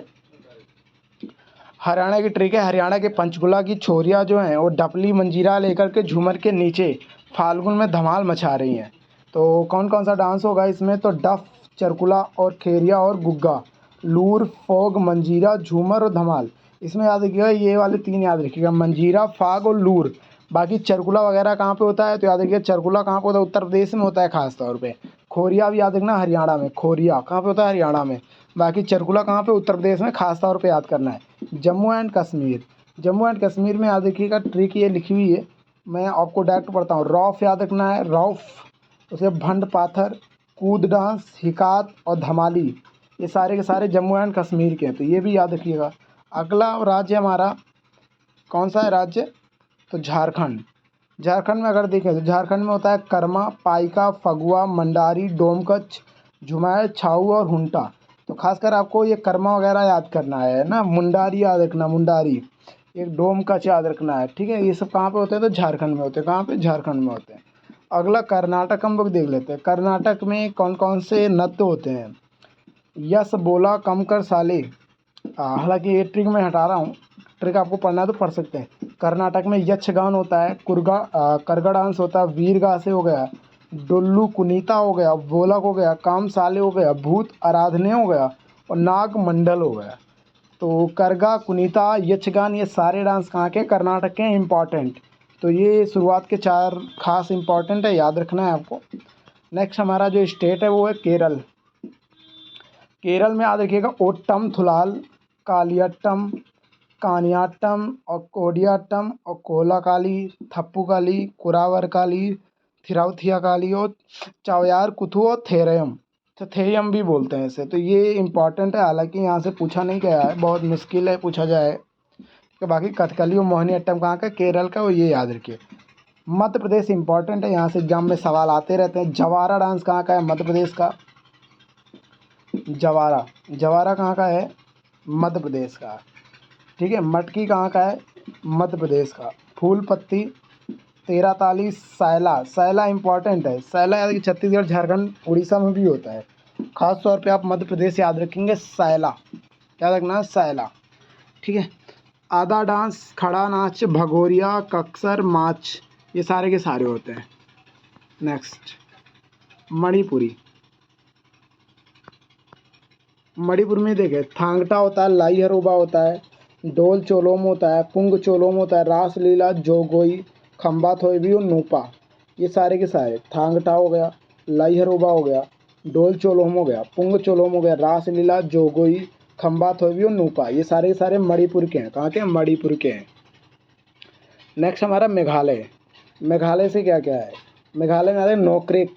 हरियाणा की ट्रिक है। हरियाणा के पंचकुला की छोरियाँ जो हैं वो डपली मंजीरा लेकर के झूमर के नीचे फाल्गुन में धमाल मचा रही हैं। तो कौन कौन सा डांस होगा इसमें तो डफ, चरकुला और खेरिया और गुग्गा, लूर, फोग, मंजीरा, झूमर और धमाल। इसमें याद रखिएगा ये वाले तीन याद रखिएगा, मंजीरा, फाग और लूर। बाकी चरकुला वगैरह कहाँ पे होता है तो याद रखिए चरकुला कहाँ पे होता है उत्तर प्रदेश में होता है खास तौर पे। खोरिया भी याद रखना हरियाणा में, खोरिया कहाँ पे होता है हरियाणा में। बाकी चरकुला कहाँ पे उत्तर प्रदेश में खास तौर पे याद करना है। जम्मू एंड कश्मीर, जम्मू एंड कश्मीर में याद रखिएगा ट्रिक ये लिखी हुई है, मैं आपको डायरेक्ट पढ़ता हूँ। रौफ याद रखना है, रौफ। उसे भंड पाथर, कूद डांस, हिकात और धमाली, ये सारे के सारे जम्मू एंड कश्मीर के हैं, तो ये भी याद रखिएगा। अगला राज्य हमारा कौन सा है राज्य तो झारखंड। झारखंड में अगर देखें तो झारखंड में होता है कर्मा, पाइका, फगुआ, मंडारी, डोमकच, झुमाए, छाऊ और हुंटा। तो खासकर आपको ये कर्मा वगैरह याद करना है ना, मुंडारी याद रखना, मुंडारी, एक डोमकच याद रखना है। ठीक है, ये सब कहाँ पे होते हैं तो झारखंड में होते हैं, कहाँ पे झारखंड में होते हैं। अगला कर्नाटक हम लोग देख लेते हैं। कर्नाटक में कौन कौन से नृत्य होते हैं। यस बोला कम कर साले, हालांकि ये ट्रिक मैं हटा रहा हूँ, ट्रिक आपको पढ़ना है तो पढ़ सकते हैं। कर्नाटक में यक्षगान होता है, करगा डांस होता है, वीरगासे हो गया, डुल्लू कुनीता हो गया, बोलक हो गया, काम साले हो गया, भूत आराधने हो गया और नाग मंडल हो गया। तो करगा, कुनीता, यक्षगान ये सारे डांस कहाँ के कर्नाटक के इम्पॉर्टेंट। तो ये शुरुआत के चार खास इम्पॉर्टेंट है, याद रखना है आपको। नेक्स्ट हमारा जो स्टेट है वो है केरल। केरल में याद रखिएगा ओट्टम थुलाल, कालियाट्टम, कानियाट्टम और कोडियाट्टम और कोलाकाली, थप्पुकाली, कुरावर काली, थिराउथिया काली और चावयार कुथु और थेरयम, तो थेयम भी बोलते हैं इसे। तो ये इम्पॉर्टेंट है, हालांकि यहाँ से पूछा नहीं गया है, बहुत मुश्किल है पूछा जाए। तो बाकी कथकली और मोहिनीअट्टम कहाँ का केरल का वो ये याद रखिए। मध्य प्रदेश इंपॉर्टेंट है, यहाँ से एग्जाम में सवाल आते रहते हैं। जवारा डांस कहाँ का है मध्य प्रदेश का, जवारा, जवारा कहाँ का है मध्य प्रदेश का। ठीक है, मटकी कहाँ का है मध्य प्रदेश का। फूल पत्ती, तेरह ताली, सैला, सैला इंपॉर्टेंट है। सैला याद कि छत्तीसगढ़, झारखंड, उड़ीसा में भी होता है। खास तौर पे आप मध्य प्रदेश याद रखेंगे, सैला याद रखना, सैला। ठीक है, आधा डांस, खड़ा नाच, भगोरिया, कक्सर, माच, ये सारे के सारे होते हैं। नेक्स्ट मणिपुरी। मणिपुर में देखें थांगटा होता है, लाई हरोबा होता है, डोल चोलोम होता है, पुंग चोलोम होता है, रास लीला, जोगोई, खम्बा थोईबी और नूपा, ये सारे के सारे। थांगटा हो गया, लाई हरोबा हो गया, डोल चोलोम हो गया, पुंग चोलोम हो गया, रास लीला, जोगोई, खम्बा थोईबी और नूपा, ये सारे के सारे मणिपुर के हैं। कहाँ के हैं मणिपुर के हैं। नेक्स्ट हमारा मेघालय। मेघालय से क्या क्या है, मेघालय में आ रहा है नोक्रेक,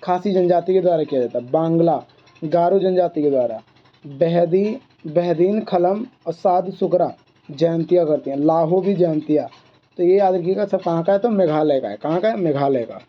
खासी जनजाति के द्वारा किया जाता है। बांग्ला, गारो जनजाति के द्वारा। बेहदीन, खलम और साध सुगरा जयंतियाँ करती हैं। लाहो भी जयंतियाँ, तो ये याद रखिएगा सब कहाँ का है तो मेघालय का है। कहाँ का है मेघालय का।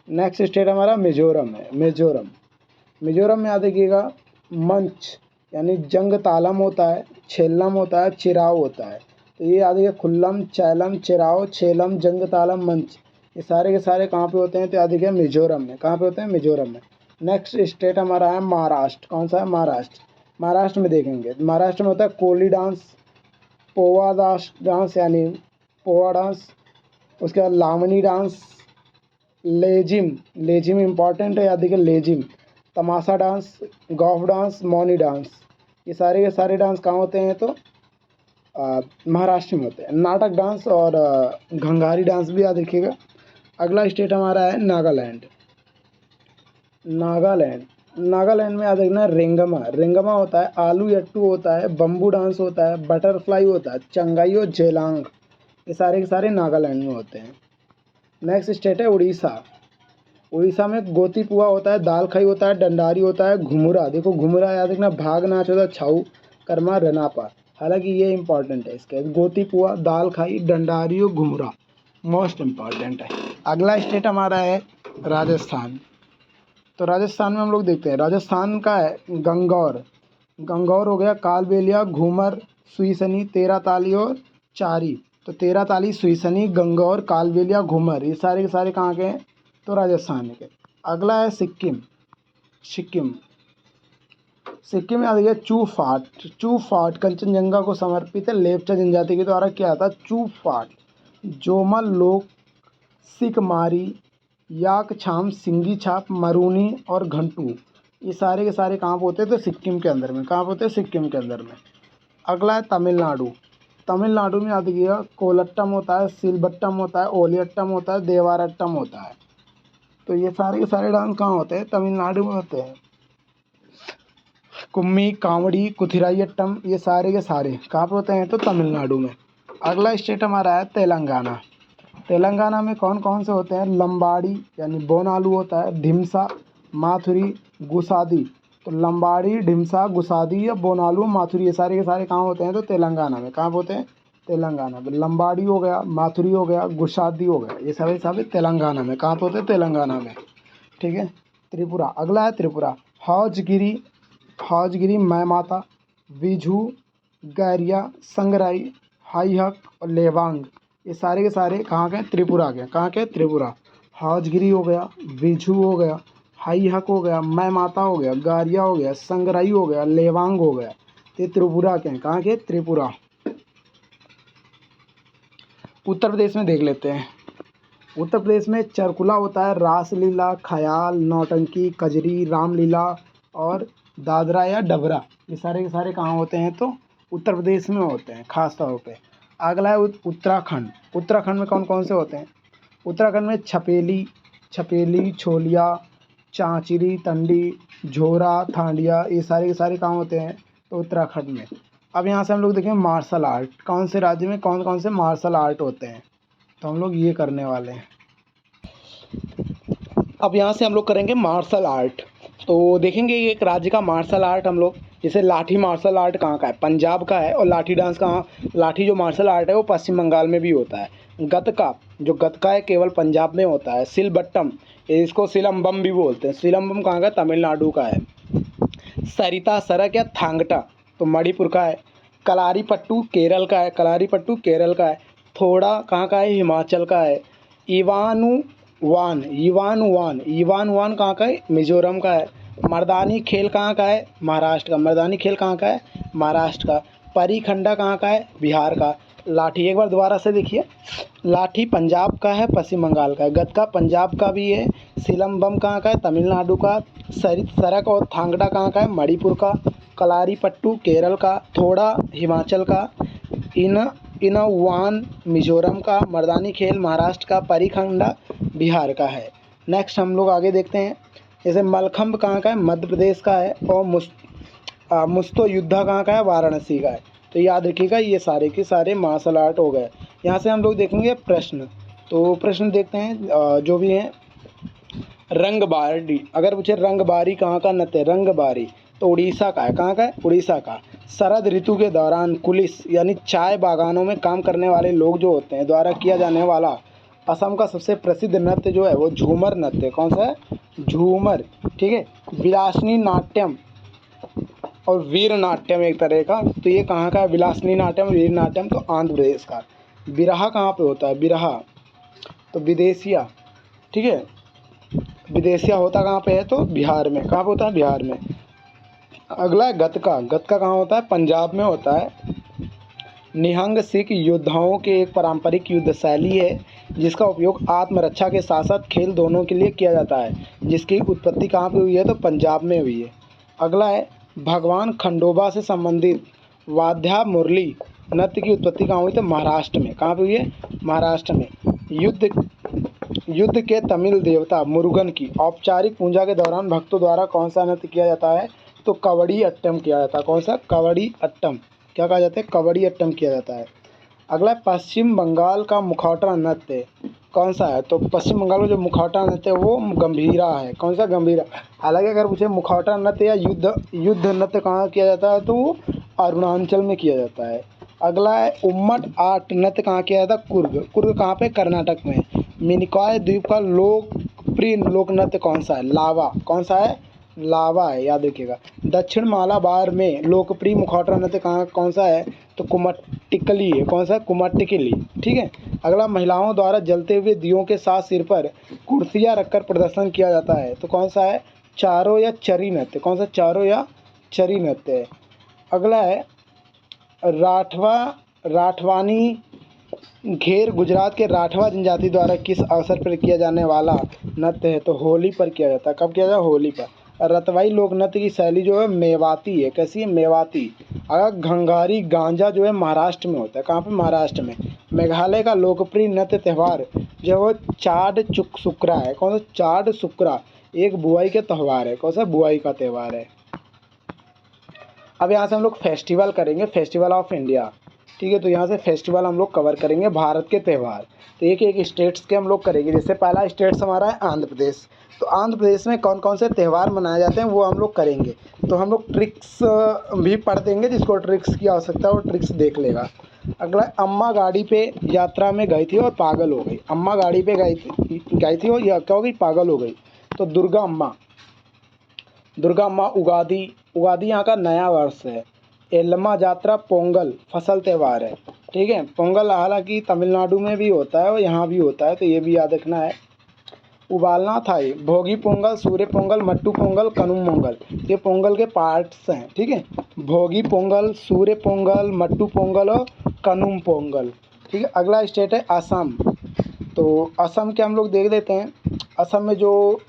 नेक्स्ट स्टेट हमारा मिजोरम है। मिजोरम में याद रखिएगा मंच यानी जंग तालम होता है, छेलम होता है, चिराव होता है। तो ये याद रखिए खुल्लम, चैलम, चिराव, छेलम, जंग तालम, मंच, ये सारे के सारे कहाँ पे होते हैं? तो याद रखिए मिजोरम में। कहाँ पे होते हैं? मिजोरम में। नेक्स्ट स्टेट हमारा है महाराष्ट्र। कौन सा है? महाराष्ट्र। महाराष्ट्र में देखेंगे, महाराष्ट्र में होता है कोली डांस, पोवा डांस यानी पोवा डांस, उसके बाद लावनी डांस, लेजिम, लेजिम इम्पॉर्टेंट है, याद रखिए Lezim, Tamasha dance, Gof dance, Mauni dance. ये सारे के सारे डांस कहाँ होते हैं? तो महाराष्ट्र में होते हैं। नाटक डांस और घंघारी डांस भी याद रखिएगा। अगला स्टेट हमारा है नागालैंड। नागालैंड, नागालैंड में याद रखना रेंगमा। रेंगमा होता है, आलू यट्टू होता है, बम्बू डांस होता है, बटरफ्लाई होता है, चंगाई और जेलांग। ये सारे के सारे नागालैंड में होते हैं। नेक्स्ट स्टेट है उड़ीसा। उड़ीसा में गोती पुआ होता है, दाल खाई होता है, डंडारी होता है, घुमुरा। देखो घुमुरा याद रखना, भाग नाच होता है, छाऊ कर्मा रनापा। हालांकि ये इंपॉर्टेंट है इसके, गोती पुआ, दाल खाई, डंडारी और घुमुरा मोस्ट इम्पॉर्टेंट है। अगला स्टेट हमारा है राजस्थान। तो राजस्थान में हम लोग देखते हैं, राजस्थान का है गंगौर। गंगौर हो गया, कालबेलिया, घूमर, सुईसनी, तेरह ताली और चारी। तो तेरह ताली, सुईसनी, गंगौर, कालबेलिया, घूमर, ये सारे के सारे कहाँ के हैं? तो राजस्थान के। अगला है सिक्किम। सिक्किम, सिक्किम में आ गया चू फाट। चू फाट कंचनजंगा को समर्पित है, लेपचा जनजाति के द्वारा किया था। चू फाट, जोमल लोक, सिकमारी, याक छाम, सिंगी छाप, मरूनी और घंटू, ये सारे के सारे कहाँ पे होते हैं? तो सिक्किम के अंदर में। कहाँ पे होते हैं? सिक्किम के अंदर में। अगला है तमिलनाडु। तमिलनाडु में याद रखिएगा कोलट्टम होता है, सिलबट्टम होता है, ओलियट्टम होता है, देवारट्टम होता है। तो ये सारे के सारे डांस कहाँ होते हैं? तमिलनाडु में होते हैं। कुम्मी, कांवड़ी, कुथिरायट्टम, ये सारे के सारे कहाँ पे होते हैं? तो तमिलनाडु में। अगला स्टेट हमारा है तेलंगाना। तेलंगाना में कौन कौन से होते हैं? लंबाड़ी यानी बोनालू होता है, ढिमसा, माथुरी, गुसादी। तो लंबाड़ी, ढिमसा, गुसादी या बोनालू, माथुरी, ये सारे के सारे कहाँ होते हैं? तो तेलंगाना में। कहाँ पे होते हैं? तेलंगाना में। लंबाड़ी हो गया, माथुरी हो गया, गुसादी हो गया, ये सारे सारे तेलंगाना में। कहाँ पे होते हैं? तेलंगाना में। ठीक है। त्रिपुरा, अगला है त्रिपुरा। हौजगिरी, हौजगिरी, मैं माता, विझू, गैरिया, संगराई, हाईहक और लेवांग, ये सारे के सारे कहाँ के? त्रिपुरा के। कहाँ के? त्रिपुरा। हौजगिरी हो गया, विझू हो गया, हाईहक हो गया, मैं माता हो गया, गारिया हो गया, संगराई हो गया, लेवांग हो गया, ये त्रिपुरा के हैं। कहाँ के? त्रिपुरा। उत्तर प्रदेश में देख लेते हैं। उत्तर प्रदेश में चरकुला होता है, रासलीला, ख्याल, नौटंकी, कजरी, रामलीला और दादरा या डबरा, ये सारे के सारे कहाँ होते हैं? तो उत्तर प्रदेश में होते हैं खास तौर पे। अगला है उत्तराखंड। उत्तराखंड में कौन कौन से होते हैं? उत्तराखंड में छपेली, छपेली, छोलिया, चांचरी, तंडी, झोरा, थांडिया, ये सारे के सारे कहाँ होते हैं? तो उत्तराखंड में। अब यहाँ से हम लोग देखें मार्शल आर्ट, कौन से राज्य में कौन कौन से मार्शल आर्ट होते हैं, तो हम लोग ये करने वाले हैं। अब यहाँ से हम लोग करेंगे मार्शल आर्ट। तो देखेंगे ये एक राज्य का मार्शल आर्ट हम लोग, जैसे लाठी मार्शल आर्ट कहाँ का है? पंजाब का है। और लाठी डांस कहाँ? लाठी जो मार्शल आर्ट है वो पश्चिम बंगाल में भी होता है। गतका, जो गतका है केवल पंजाब में होता है। सिलबट्टम, इसको सिलम्बम भी बोलते हैं। सिलम्बम कहाँ का? तमिलनाडु का है। सरिता सरक या थांगटा तो मणिपुर का है। कलारी पट्टू केरल का है। कलारी पट्टू केरल का है। थोड़ा कहाँ का है? हिमाचल का है। इवानु वान, ईवान वान कहाँ का है? मिजोरम का है। मर्दानी खेल कहाँ का है? महाराष्ट्र का। मर्दानी खेल कहाँ का है? महाराष्ट्र का। परीखंडा कहाँ का है? बिहार का। लाठी एक बार दोबारा से देखिए, लाठी पंजाब का है, पश्चिम बंगाल का है। गतका पंजाब का भी है। सिलम्बम कहाँ का है? तमिलनाडु का। सरक और थांगड़ा कहाँ का है? मणिपुर का। कलारी पट्टू केरल का। थोड़ा हिमाचल का। इनावान मिजोरम का। मर्दानी खेल महाराष्ट्र का। परीखंडा बिहार का है। नेक्स्ट हम लोग आगे देखते हैं, जैसे मलखम्ब कहाँ का है? मध्य प्रदेश का है। और मुस्तो युद्धा कहाँ का है? वाराणसी का है। तो याद रखिएगा ये सारे के सारे मार्शल आर्ट हो गए। यहाँ से हम लोग देखेंगे प्रश्न। तो प्रश्न देखते हैं जो भी हैं। रंगबारी, अगर पूछे रंगबारी कहाँ का नृत्य? रंगबारी तो उड़ीसा का है। कहाँ का है? उड़ीसा का। शरद ऋतु के दौरान कुलिस यानी चाय बागानों में काम करने वाले लोग जो होते हैं द्वारा किया जाने वाला असम का सबसे प्रसिद्ध नृत्य जो है वो झूमर नृत्य। कौन सा है? झूमर। ठीक है। विलासनी नाट्यम और वीर नाट्यम एक तरह का, तो ये कहाँ का है? विलासनी नाट्यम, वीर नाट्यम तो आंध्र प्रदेश का। बिरहा कहाँ पे होता है? बिरहा तो विदेशिया, ठीक है। विदेशिया होता कहाँ पे है? तो बिहार में। कहाँ पे होता है? बिहार में। अगला है गतका। गतका कहाँ होता है? पंजाब में होता है। निहंग सिख योद्धाओं के एक पारंपरिक युद्ध शैली है जिसका उपयोग आत्मरक्षा के साथ साथ खेल दोनों के लिए किया जाता है, जिसकी उत्पत्ति कहाँ पे हुई है? तो पंजाब में हुई है। अगला है भगवान खंडोबा से संबंधित वाद्या मुरली नृत्य की उत्पत्ति कहाँ हुई? तो महाराष्ट्र में। कहाँ पे हुई है? महाराष्ट्र में। युद्ध के तमिल देवता मुरुगन की औपचारिक पूजा के दौरान भक्तों द्वारा कौन सा नृत्य किया जाता है? तो कवड़ी अट्टम किया जाता है। कौन सा? कवड़ी अट्टम। क्या कहा जाता है? कवड़ी अट्टम किया जाता है। अगला है पश्चिम बंगाल का मुखौटा नृत्य कौन सा है? तो पश्चिम बंगाल का जो मुखौटा नृत्य है वो गंभीरा है। कौन सा? गंभीरा। हालांकि अगर पूछे मुखौटा नृत्य या युद्ध नृत्य कहाँ किया जाता है? तो वो अरुणाचल में किया जाता है। अगला है उम्मट आर्ट नृत्य कहाँ किया जाता है? कुर्ग। कुर्ग कहाँ पे? कर्नाटक में। मिनिकॉय द्वीप का लोकप्रिय लोक नृत्य कौन सा है? लावा। कौन सा है? लावा है, याद रखिएगा। दक्षिण मालाबार में लोकप्रिय मुखौटा नृत्य कौन सा है? तो कुमट्टिकली है। कौन सा? कुमट्टिकली। ठीक है। अगला महिलाओं द्वारा जलते हुए दियों के साथ सिर पर कुर्सियाँ रखकर प्रदर्शन किया जाता है, तो कौन सा है? चारों या चरी नृत्य। कौन सा? चारों या चरी नृत्य है। अगला है राठवानी घेर गुजरात के राठवा जनजाति द्वारा किस अवसर पर किया जाने वाला नृत्य है? तो होली पर किया जाता है। कब किया जाता है? होली पर। रतवाई लोक नृत्य की शैली जो है मेवाती है। कैसी है? मेवाती। अगर घंघारी गांजा जो है महाराष्ट्र में होता है। कहाँ पे? महाराष्ट्र में। मेघालय का लोकप्रिय नृत्य त्यौहार जो है वो चाड सुकरा है। कौन सा? चाड सुकरा एक बुआई का त्यौहार है। कौन सा? बुआई का त्यौहार है। अब यहाँ से हम लोग फेस्टिवल करेंगे, फेस्टिवल ऑफ इंडिया। ठीक है, तो यहाँ से फेस्टिवल हम लोग कवर करेंगे भारत के त्यौहार। तो एक एक स्टेट्स के हम लोग करेंगे। जैसे पहला स्टेट्स हमारा है आंध्र प्रदेश। तो आंध्र प्रदेश में कौन कौन से त्यौहार मनाए जाते हैं वो हम लोग करेंगे। तो हम लोग ट्रिक्स भी पढ़ देंगे, जिसको ट्रिक्स की आवश्यकता है वो ट्रिक्स देख लेगा। अगला, अम्मा गाड़ी पे यात्रा में गई थी और पागल हो गई। अम्मा गाड़ी पे गई थी और क्या हो गई? पागल हो गई। तो दुर्गा अम्मा। उगादी। उगादी यहाँ का नया वर्ष है। एल्लमा जात्रा पोंगल फसल त्यौहार है। ठीक है। पोंगल हालांकि तमिलनाडु में भी होता है और यहाँ भी होता है, तो ये भी याद रखना है। उबालना था ये। भोगी पोंगल, सूर्य पोंगल, मट्टू पोंगल, कनुम पोंगल, ये पोंगल के पार्ट्स हैं। ठीक है। भोगी पोंगल, सूर्य पोंगल, मट्टू पोंगल और कनुम पोंगल। ठीक है। अगला स्टेट है असम। तो असम के हम लोग देख लेते हैं। असम में जो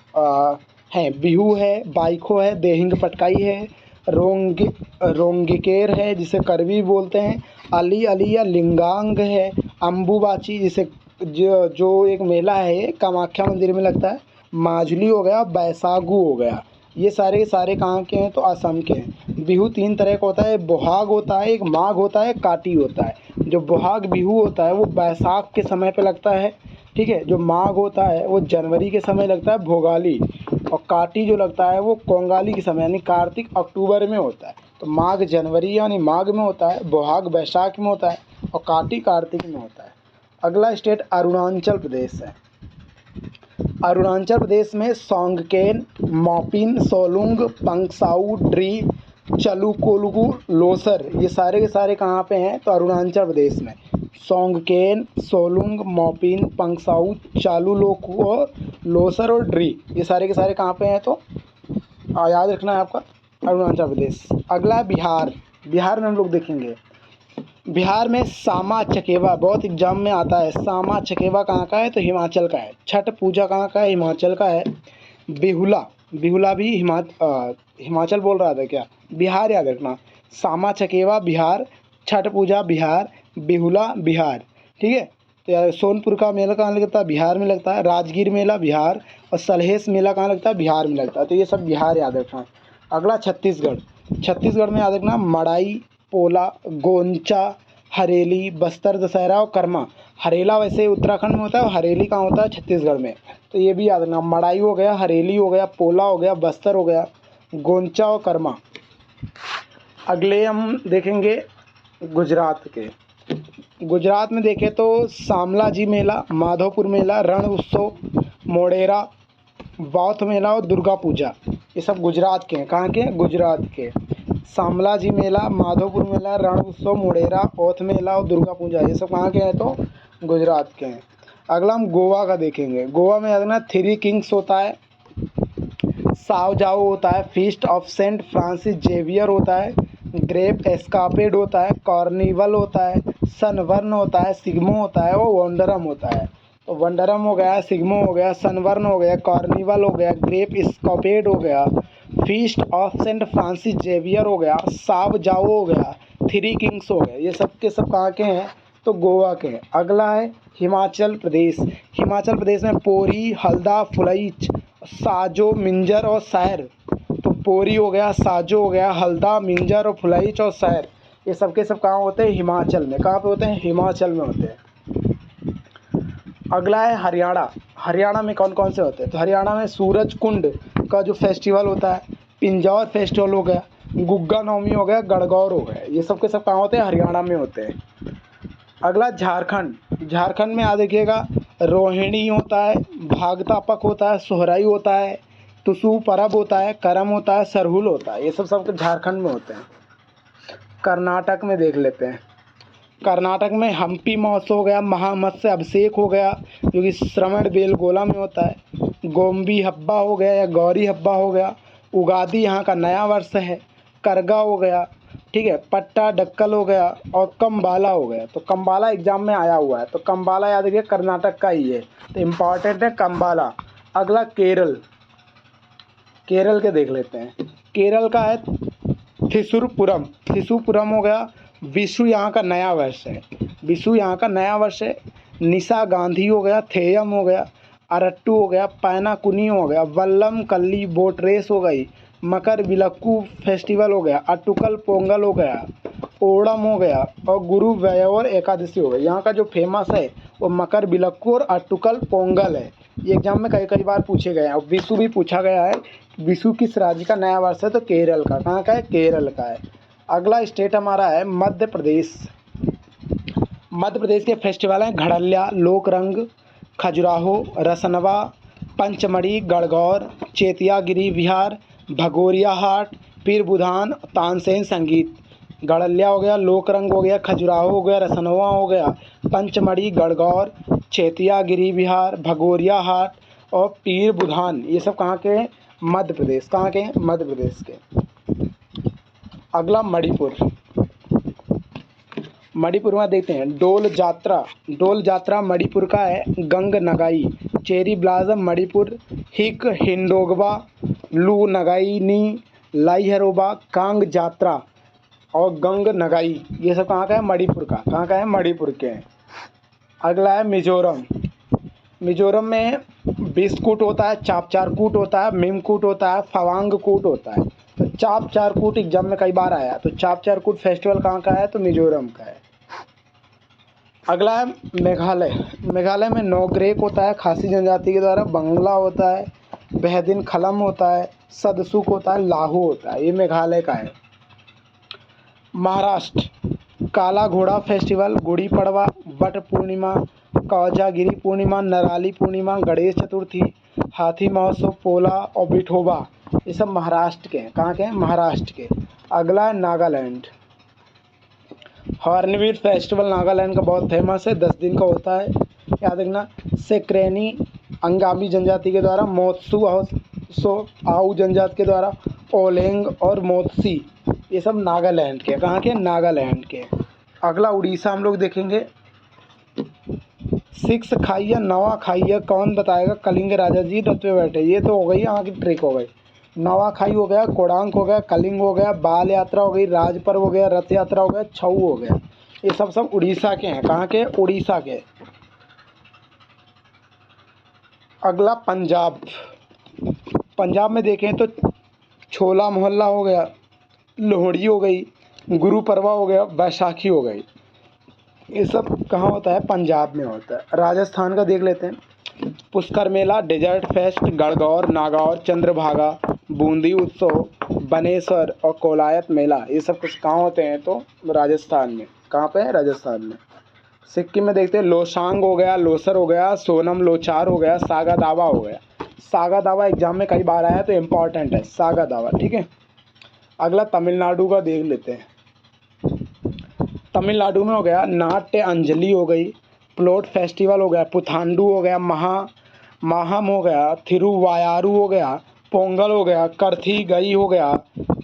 है बिहू है, बाइखो है, देहिंग पटकाई है, रोंगिकेर है जिसे करवी बोलते हैं, अली अली या लिंगांग है, अम्बुबाची जिसे जो एक मेला है कामाख्या मंदिर में लगता है, माजुली हो गया, बैसागु हो गया। ये सारे के सारे कहाँ के हैं? तो असम के हैं। बिहू 3 तरह का होता है, बोहाग होता है, एक माघ होता है, काटी होता है। जो बोहाग बिहू होता है वो बैसाख के समय पे लगता है। ठीक है। जो माघ होता है वो जनवरी के समय लगता है, भोगाली। और काटी जो लगता है वो कोंगाली के समय यानी कार्तिक अक्टूबर में होता है। तो माघ जनवरी यानी माघ में होता है, बोहाग बैसाख में होता है और काटी कार्तिक में होता है। अगला स्टेट अरुणाचल प्रदेश है। अरुणाचल प्रदेश में सोंगकेन, मोपिन, सोलुंग, पंगसाउ, ड्री, चलुकोलुगु, लोसर ये सारे के सारे कहाँ पे हैं? तो अरुणाचल प्रदेश में। सोंगकेन, सोलुंग, मोपिन, पंगसाउ, चालुलोकु और लोसर और ड्री ये सारे के सारे कहाँ पे हैं? तो याद रखना है आपका अरुणाचल प्रदेश। अगला बिहार। बिहार में हम लोग देखेंगे। बिहार में सामा चकेवा बहुत एग्जाम में आता है। सामा चकेवा कहाँ का है? तो हिमाचल का है। छठ पूजा कहाँ का है? हिमाचल का है। बिहुला। बिहुला भी हिमाचल बोल रहा था क्या? बिहार याद रखना। सामा चकेवा बिहार, छठ पूजा बिहार, बिहुला बिहार। ठीक है। तो यार सोनपुर का मेला कहाँ लगता है? बिहार में लगता है। राजगीर मेला बिहार और सलहेस मेला कहाँ लगता है? बिहार में लगता है। तो ये सब बिहार याद रखना। अगला छत्तीसगढ़। छत्तीसगढ़ में याद रखना मड़ाई, पोला, गोंचा, हरेली, बस्तर दशहरा और कर्मा। हरेला वैसे उत्तराखंड में होता है और हरेली कहाँ होता है? छत्तीसगढ़ में। तो ये भी याद रखना। मड़ाई हो गया, हरेली हो गया, पोला हो गया, बस्तर हो गया, गोंचा और कर्मा। अगले हम देखेंगे गुजरात के। गुजरात में देखें तो शामलाजी मेला, माधवपुर मेला, रण उत्सव, मोढेरा, बौद्ध मेला और दुर्गा पूजा ये सब गुजरात के हैं। कहाँ के? गुजरात के। शामलाजी मेला, माधवपुर मेला, रण उत्सव, मोढेरा, औथ मेला और दुर्गा पूजा ये सब कहाँ के हैं? तो गुजरात के हैं। अगला हम गोवा का देखेंगे। गोवा में अगला थ्री किंग्स होता है, साव जाओ होता है, feast of Saint Francis Xavier होता है, ग्रेप एस्कापेड होता है, कॉर्निवल होता है, सनबर्न होता है, सिग्मो होता है और वंडरम होता है। तो वंडरम हो गया, सिग्मो हो गया, सनबर्न हो गया, कॉर्निवल हो गया, ग्रेप एस्कापेड हो गया, feast of Saint Francis Xavier हो गया, साव जाओ हो गया, थ्री किंग्स हो गए। ये सब के सब कहाँ के हैं? तो गोवा के हैं। अगला है हिमाचल प्रदेश। हिमाचल प्रदेश में पोरी, हल्दा, फुलईच, साजो, मिंजर और सैर। तो पोरी हो गया, साजो हो गया, हल्दा, मिंजर और फुलईच और सैर, ये सब के सब कहाँ होते हैं? हिमाचल में। कहाँ पे होते हैं? हिमाचल में होते हैं। अगला है हरियाणा। हरियाणा में कौन कौन से होते हैं? तो हरियाणा में सूरज कुंड का जो फेस्टिवल होता है, पिंजौर फेस्टिवल हो गया, गुग्गा नवमी हो गया, गणगौर हो गया, ये सब के सब कहाँ होते हैं? हरियाणा में होते हैं। अगला झारखंड। झारखंड में आ देखिएगा, रोहिणी होता है, भागता पक होता है, सोहराई होता है, टुसू परब होता है, करम होता है, सरहुल होता है, ये सब झारखंड में होते हैं। कर्नाटक में देख लेते हैं। कर्नाटक में हम्पी महोत्सव हो गया, महामत्स्य अभिषेक हो गया जो कि श्रवण बेलगोला में होता है, गोम्बी हब्बा हो गया या गौरी हब्बा हो गया, उगादी यहाँ का नया वर्ष है, करगा हो गया, ठीक है, पट्टा डक्कल हो गया और कम्बाला हो गया। तो कम्बाला एग्जाम में आया हुआ है, तो कम्बाला याद रखिए कर्नाटक का ही है, तो इम्पॉर्टेंट है कम्बाला। अगला केरल। केरल के देख लेते हैं। केरल का है थिसुरपुरम। थिसुपुरम हो गया, विशु यहाँ का नया वर्ष है, विशु यहाँ का नया वर्ष है। निशा गांधी हो गया, थेयम हो गया, अरट्टू हो गया, पैनाकुनी हो गया, वल्लम कल्ली बोट रेस हो गई, मकर विलक्कू फेस्टिवल हो गया, अटुकल पोंगल हो गया, ओणम हो गया और गुरु वयोर एकादशी हो गई। यहाँ का जो फेमस है वो मकर विलक्कू और अटुकल पोंगल है। ये एग्जाम में कई बार पूछे गए हैं। और विशु भी पूछा गया है, विशु किस राज्य का नया वर्ष है? तो केरल का। कहाँ का है? केरल का है। अगला स्टेट हमारा है मध्य प्रदेश। मध्य प्रदेश के फेस्टिवल हैं घड़ल्या, लोकरंग, खजुराहो, रसनवा, पंचमढ़ी, गणगौर, चेतियागिरी विहार, भगोरिया हाट, पीर बुधान, तानसेन संगीत। गड़ल्या हो गया, लोकरंग हो गया, खजुराहो हो गया, रसनवा हो गया, पंचमढ़ी, गणगौर, चेतियागिरी विहार, भगोरिया हाट और पीर बुधान, ये सब कहाँ के हैं? मध्य प्रदेश। कहाँ के हैं? मध्य प्रदेश के। अगला मणिपुर। मणिपुर में देखते हैं डोल जात्रा। डोल जात्रा मणिपुर का है। गंग नगाई, चेरी ब्लाजम मणिपुर, हिक हिंडोगबा, लू नगाईनी, लाइहरोबा, कांग जात्रा और गंग नगाई, ये सब कहाँ का है? मणिपुर का। कहाँ का है? मणिपुर के हैं। अगला है मिजोरम। मिजोरम में बिस्कुट होता है, चापचारकूट होता है, मीमकूट होता है, फवांगकूट होता है। तो चापचारकूट एग्जाम में कई बार आया, तो चापचारकूट फेस्टिवल कहाँ का है? तो मिजोरम का है। अगला है मेघालय। मेघालय में नोग्रेक होता है खासी जनजाति के द्वारा, बंगला होता है, बेहदिन खलम होता है, सदसुक होता है, लाहू होता है, ये मेघालय का है। महाराष्ट्र। काला घोड़ा फेस्टिवल, गुड़ी पड़वा, वट पूर्णिमा, कौजागिरी पूर्णिमा, नराली पूर्णिमा, गणेश चतुर्थी, हाथी महोत्सव, पोला और विठोबा, ये सब महाराष्ट्र के हैं। कहाँ के हैं? महाराष्ट्र के। अगला है नागालैंड। हॉर्नबिल फेस्टिवल नागालैंड का बहुत फेमस है, 10 दिन का होता है, याद रखना। सेक्रेनी अंगामी जनजाति के द्वारा, मोत्सू आऊ जनजाति के द्वारा, ओलेंग और मोत्सी, ये सब नागालैंड के। कहाँ के? नागालैंड के। अगला उड़ीसा हम लोग देखेंगे। 6 खाइया नवा खाइया कौन बताएगा? कलिंग राजा जी रथ पे बैठे, ये तो हो गई यहाँ की ट्रिक हो गई। नवा खाई हो गया, कोडांक हो गया, कलिंग हो गया, बाल यात्रा हो गई, राज पर्व हो गया, रथ यात्रा हो गया, छऊ हो गया, ये सब उड़ीसा के हैं। कहाँ के? उड़ीसा के। अगला पंजाब। पंजाब में देखें तो छोला मोहल्ला हो गया, लोहड़ी हो गई, गुरु पर्वा हो गया, बैसाखी हो गई, ये सब कहाँ होता है? पंजाब में होता है। राजस्थान का देख लेते हैं। पुष्कर मेला, डेजर्ट फेस्ट, गणगौर, नागौर, चंद्रभागा, बूंदी उत्सव, बनेसर और कोलायत मेला, ये सब कुछ कहाँ होते हैं? तो राजस्थान में। कहाँ पे है? राजस्थान में। सिक्किम में देखते हैं लोसांग हो गया, लोसर हो गया, सोनम लोचार हो गया, सागा दावा हो गया। सागा दावा एग्जाम में कई बार आया तो इम्पॉर्टेंट है सागा दावा, ठीक है। अगला तमिलनाडु का देख लेते हैं। तमिलनाडु में हो गया नाट्य अंजलि हो गई, प्लोट फेस्टिवल हो गया, पुथांडु हो गया, माहम हो गया, थिरुवायारू हो गया, पोंगल हो गया, करथी गई हो गया,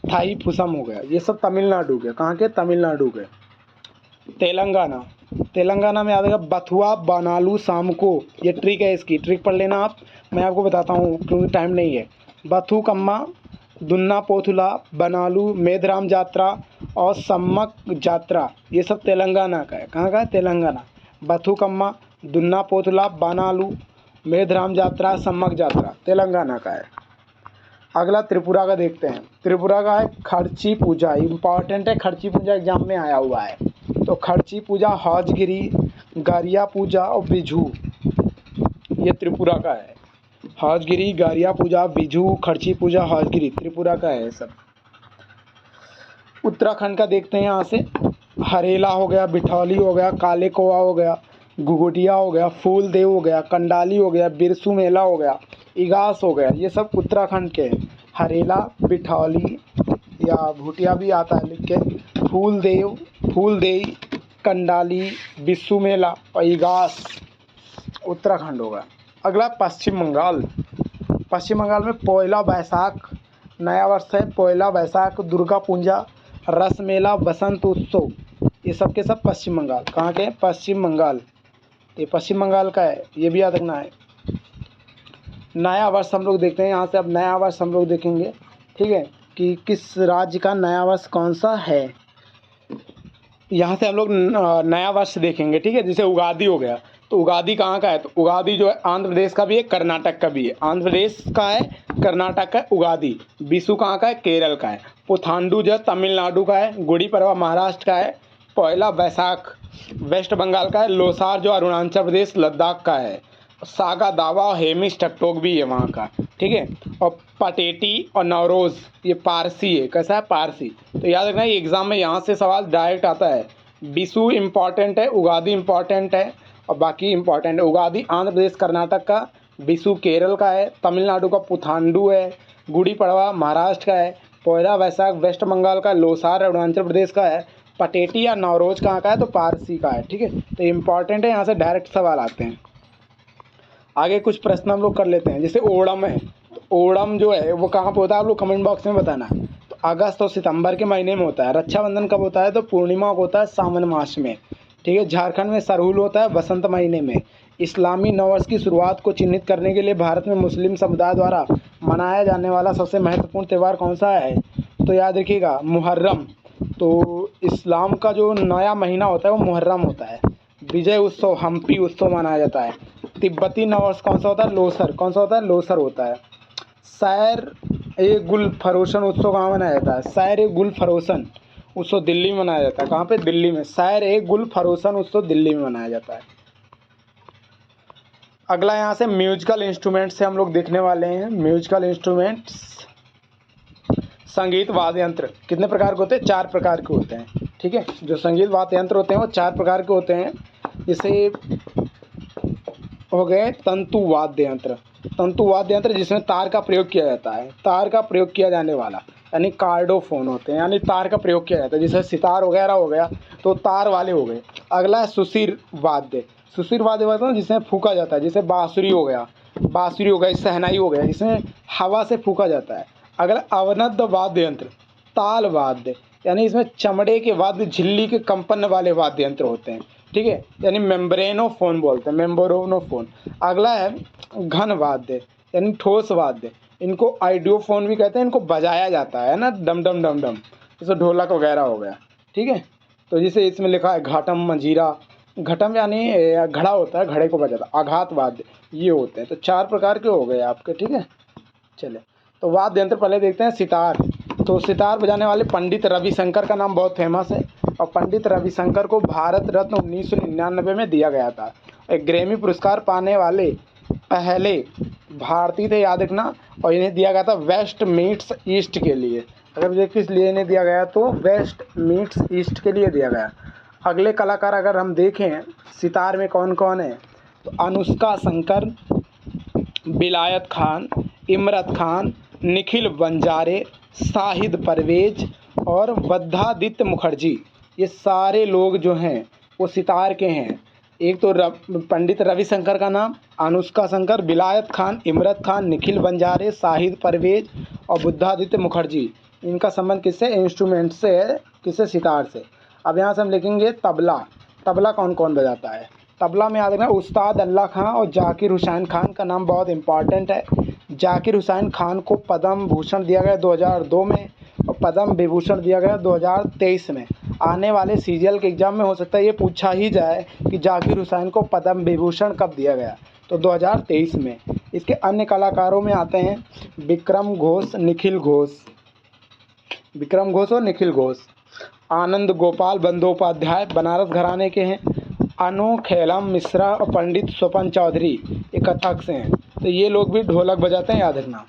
थाई फुसम हो गया। ये सब तमिलनाडु के, कहाँ के? तमिलनाडु के। तेलंगाना में आ जाएगा बथुआ, बनालू, सामको। ये ट्रिक है, इसकी ट्रिक पढ़ लेना आप, मैं आपको बताता हूँ क्योंकि टाइम नहीं है। बथुकम्मा, दुन्ना पोथुला, बनालू, मेधराम जात्रा और सम्मक जात्रा, ये सब तेलंगाना का है। कहाँ का है? तेलंगाना। बथुकम्मा, दुन्ना पोथुला, बनालू, मेधराम जात्रा, सम्मक जात्रा तेलंगाना का है। अगला त्रिपुरा का देखते हैं। त्रिपुरा का है खर्ची पूजा, इंपॉर्टेंट है, खर्ची पूजा एग्जाम में आया हुआ है। तो खर्ची पूजा, हौजगिरी, गारिया पूजा और बिझू, ये त्रिपुरा का है। हौजगिरी, गारिया पूजा, बिझू, खर्ची पूजा, हौजगिरी त्रिपुरा का है सब। उत्तराखंड का देखते हैं यहाँ से। हरेला हो गया, बिठौली हो गया, काले कोआ हो गया, घुघुटिया हो गया, फूल देव हो गया, कंडाली हो गया, बिरसू मेला हो गया, इगास हो गया, ये सब उत्तराखंड के हैं। हरेला, बिठौली या भुटिया भी आता है लिख के, फूल देव, कंडाली, बिरसू मेला और इगास उत्तराखंड होगा। अगला पश्चिम बंगाल। पश्चिम बंगाल में पोयला बैसाख नया वर्ष है, पोयला बैसाख, दुर्गा पूजा, रस मेला, बसंत उत्सव, ये सब के सब पश्चिम बंगाल। कहाँ के? पश्चिम बंगाल। ये पश्चिम बंगाल का है, ये भी याद रखना है। नया वर्ष हम लोग देखते हैं यहाँ से। अब नया वर्ष हम लोग देखेंगे, ठीक है, कि किस राज्य का नया वर्ष कौन सा है। यहाँ से हम लोग नया वर्ष देखेंगे, ठीक है। जैसे उगादी हो गया, तो उगादी कहाँ का है? तो उगादी जो है आंध्र प्रदेश का भी है, कर्नाटक का भी है। आंध्र प्रदेश का है, कर्नाटक का है उगादी। बिशु कहाँ का है? केरल का है। पुथांडु जो है तमिलनाडु का है। गुड़ी पड़वा महाराष्ट्र का है। पहला बैसाख वेस्ट बंगाल का है। लोसार जो अरुणाचल प्रदेश लद्दाख का है। सागा दावा और हेमिस टकटोक भी है वहाँ का, ठीक है। और पटेटी और नवरोज़ ये पारसी है। कैसा है? पारसी। तो याद रखना ये एग्ज़ाम में यहाँ से सवाल डायरेक्ट आता है। बिशु इम्पॉर्टेंट है, उगादी इम्पॉर्टेंट है और बाकी इम्पॉर्टेंट है। उगादी आंध्र प्रदेश कर्नाटक का, बिशु केरल का है, तमिलनाडु का पुथांडु है, गुड़ी पड़वा महाराष्ट्र का है, पहला वैशाख वेस्ट बंगाल का, लोसार अरुणाचल प्रदेश का है, पटेटी या नवरोज कहाँ का है? तो पारसी का है, ठीक है। तो इम्पॉर्टेंट है, यहाँ से डायरेक्ट सवाल आते हैं। आगे कुछ प्रश्न हम लोग कर लेते हैं। जैसे ओणम है, तो ओणम जो है वो कहाँ पे होता है? आप लोग कमेंट बॉक्स में बताना। तो अगस्त और सितंबर के महीने में होता है। रक्षाबंधन कब होता है? तो पूर्णिमा को होता है, सावन मास में, ठीक है। झारखंड में सरहुल होता है बसंत महीने में। इस्लामी नववर्ष की शुरुआत को चिन्हित करने के लिए भारत में मुस्लिम समुदाय द्वारा मनाया जाने वाला सबसे महत्वपूर्ण त्यौहार कौन सा है? तो याद रखिएगा मुहर्रम। तो इस्लाम का जो नया महीना होता है वो मुहर्रम होता है। विजय उत्सव, हम्पी उत्सव मनाया जाता है। तिब्बती नववर्ष कौन सा होता है? लोसर। कौन सा होता है? लोसर होता है। सैर ए गुल फरोशन उत्सव कहाँ मनाया जाता है? सैर ए गुल फरोशन उत्सव दिल्ली में मनाया जाता है। कहाँ पे? दिल्ली में। सैर ए गुल फरोशन उत्सव दिल्ली में मनाया जाता है। अगला यहाँ से म्यूजिकल इंस्ट्रूमेंट से हम लोग देखने वाले हैं। म्यूजिकल इंस्ट्रूमेंट्स, संगीत वाद्य यंत्र कितने प्रकार के होते हैं? 4 प्रकार के होते हैं, ठीक है। जो संगीत वाद्य यंत्र होते हैं वो 4 प्रकार के होते हैं। जैसे हो गए तंतु वाद्य यंत्र। तंतु वाद्य यंत्र जिसमें तार का प्रयोग किया जाता है, तार का प्रयोग किया जाने वाला, यानी कार्डोफोन होते हैं, यानी तार का प्रयोग किया जाता है। जैसे सितार वगैरह हो गया तो तार वाले हो गए। अगला है सुशिर वाद्य। सुशिर वाद्य होता है जिसमें फूका जाता है, जैसे बांसुरी हो गया, शहनाई हो गया, जिसमें हवा से फूका जाता है। अगला अवनद्ध वाद्य यंत्र, ताल वाद्य, यानी इसमें चमड़े के वाद्य, झिल्ली के कंपन वाले वाद्य यंत्र होते हैं, ठीक है, यानी मेम्ब्रेनोफोन बोलते हैं, मेम्ब्रेनोफोन। अगला है घन वाद्य, यानी ठोस वाद्य, इनको आइडियोफोन भी कहते हैं। इनको बजाया जाता है ना, डम डम डम डम, जैसे ढोलक वगैरह हो गया, ठीक है। तो जैसे इसमें लिखा है घाटम मंजीरा, घटम यानी घड़ा होता है, घड़े को बजाता, आघात वाद्य ये होते हैं। तो 4 प्रकार के हो गए आपके, ठीक है। चले तो वाद्य यंत्र पहले देखते हैं। सितार, तो सितार बजाने वाले पंडित रविशंकर का नाम बहुत फेमस है, और पंडित रविशंकर को भारत रत्न 1999 में दिया गया था। एक ग्रैमी पुरस्कार पाने वाले पहले भारतीय थे, याद रखना। और इन्हें दिया गया था वेस्ट मीट्स ईस्ट के लिए। अगर मुझे किस लिए इन्हें दिया गया तो वेस्ट मीट्स ईस्ट के लिए दिया गया। अगले कलाकार अगर हम देखें सितार में कौन कौन है, तो अनुष्का शंकर, बिलायत खान, इमरत खान, निखिल बंजारे, शाहिद परवेज और वद्धादित्य मुखर्जी, ये सारे लोग जो हैं वो सितार के हैं। एक तो पंडित रविशंकर का नाम, अनुष्का शंकर, विलायत खान, इमरत खान, निखिल बंजारे, शाहिद परवेज और बुद्धादित्य मुखर्जी। इनका संबंध किससे? इंस्ट्रूमेंट से है। किससे? सितार से। अब यहाँ से हम लिखेंगे तबला। तबला कौन कौन बजाता है? तबला में याद रखना उस्ताद अल्लाह खां और जाकिर हुसैन खान का नाम बहुत इंपॉर्टेंट है। जाकिर हुसैन खान को पद्म भूषण दिया गया 2002 में और पद्म विभूषण दिया गया 2023 में। आने वाले सीजीएल के एग्ज़ाम में हो सकता है ये पूछा ही जाए कि जाकिर हुसैन को पद्म विभूषण कब दिया गया, तो 2023 में। इसके अन्य कलाकारों में आते हैं विक्रम घोष, निखिल घोष, विक्रम घोष और निखिल घोष। आनंद गोपाल बंदोपाध्याय बनारस घराने के हैं। अनु खेलम मिश्रा और पंडित स्वपन चौधरी ये कथक से हैं, तो ये लोग भी ढोलक बजाते हैं, याद रखना।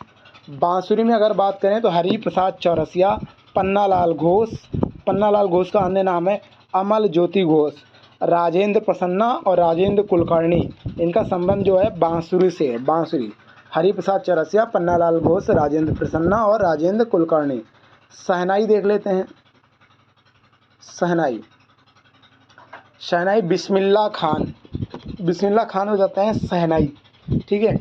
बांसुरी में अगर बात करें तो हरि प्रसाद चौरसिया, पन्नालाल घोष। पन्नालाल घोष का अन्य नाम है अमल ज्योति घोष। राजेंद्र प्रसन्ना और राजेंद्र कुलकर्णी, इनका संबंध जो है बांसुरी से है। बांसुरी, हरि प्रसाद चौरसिया, पन्नालाल घोष, राजेंद्र प्रसन्ना और राजेंद्र कुलकर्णी। शहनाई देख लेते हैं। शहनाई, शहनाई बिस्मिल्लाह खान। बिस्मिल्लाह खान हो जाते हैं शहनाई, ठीक है।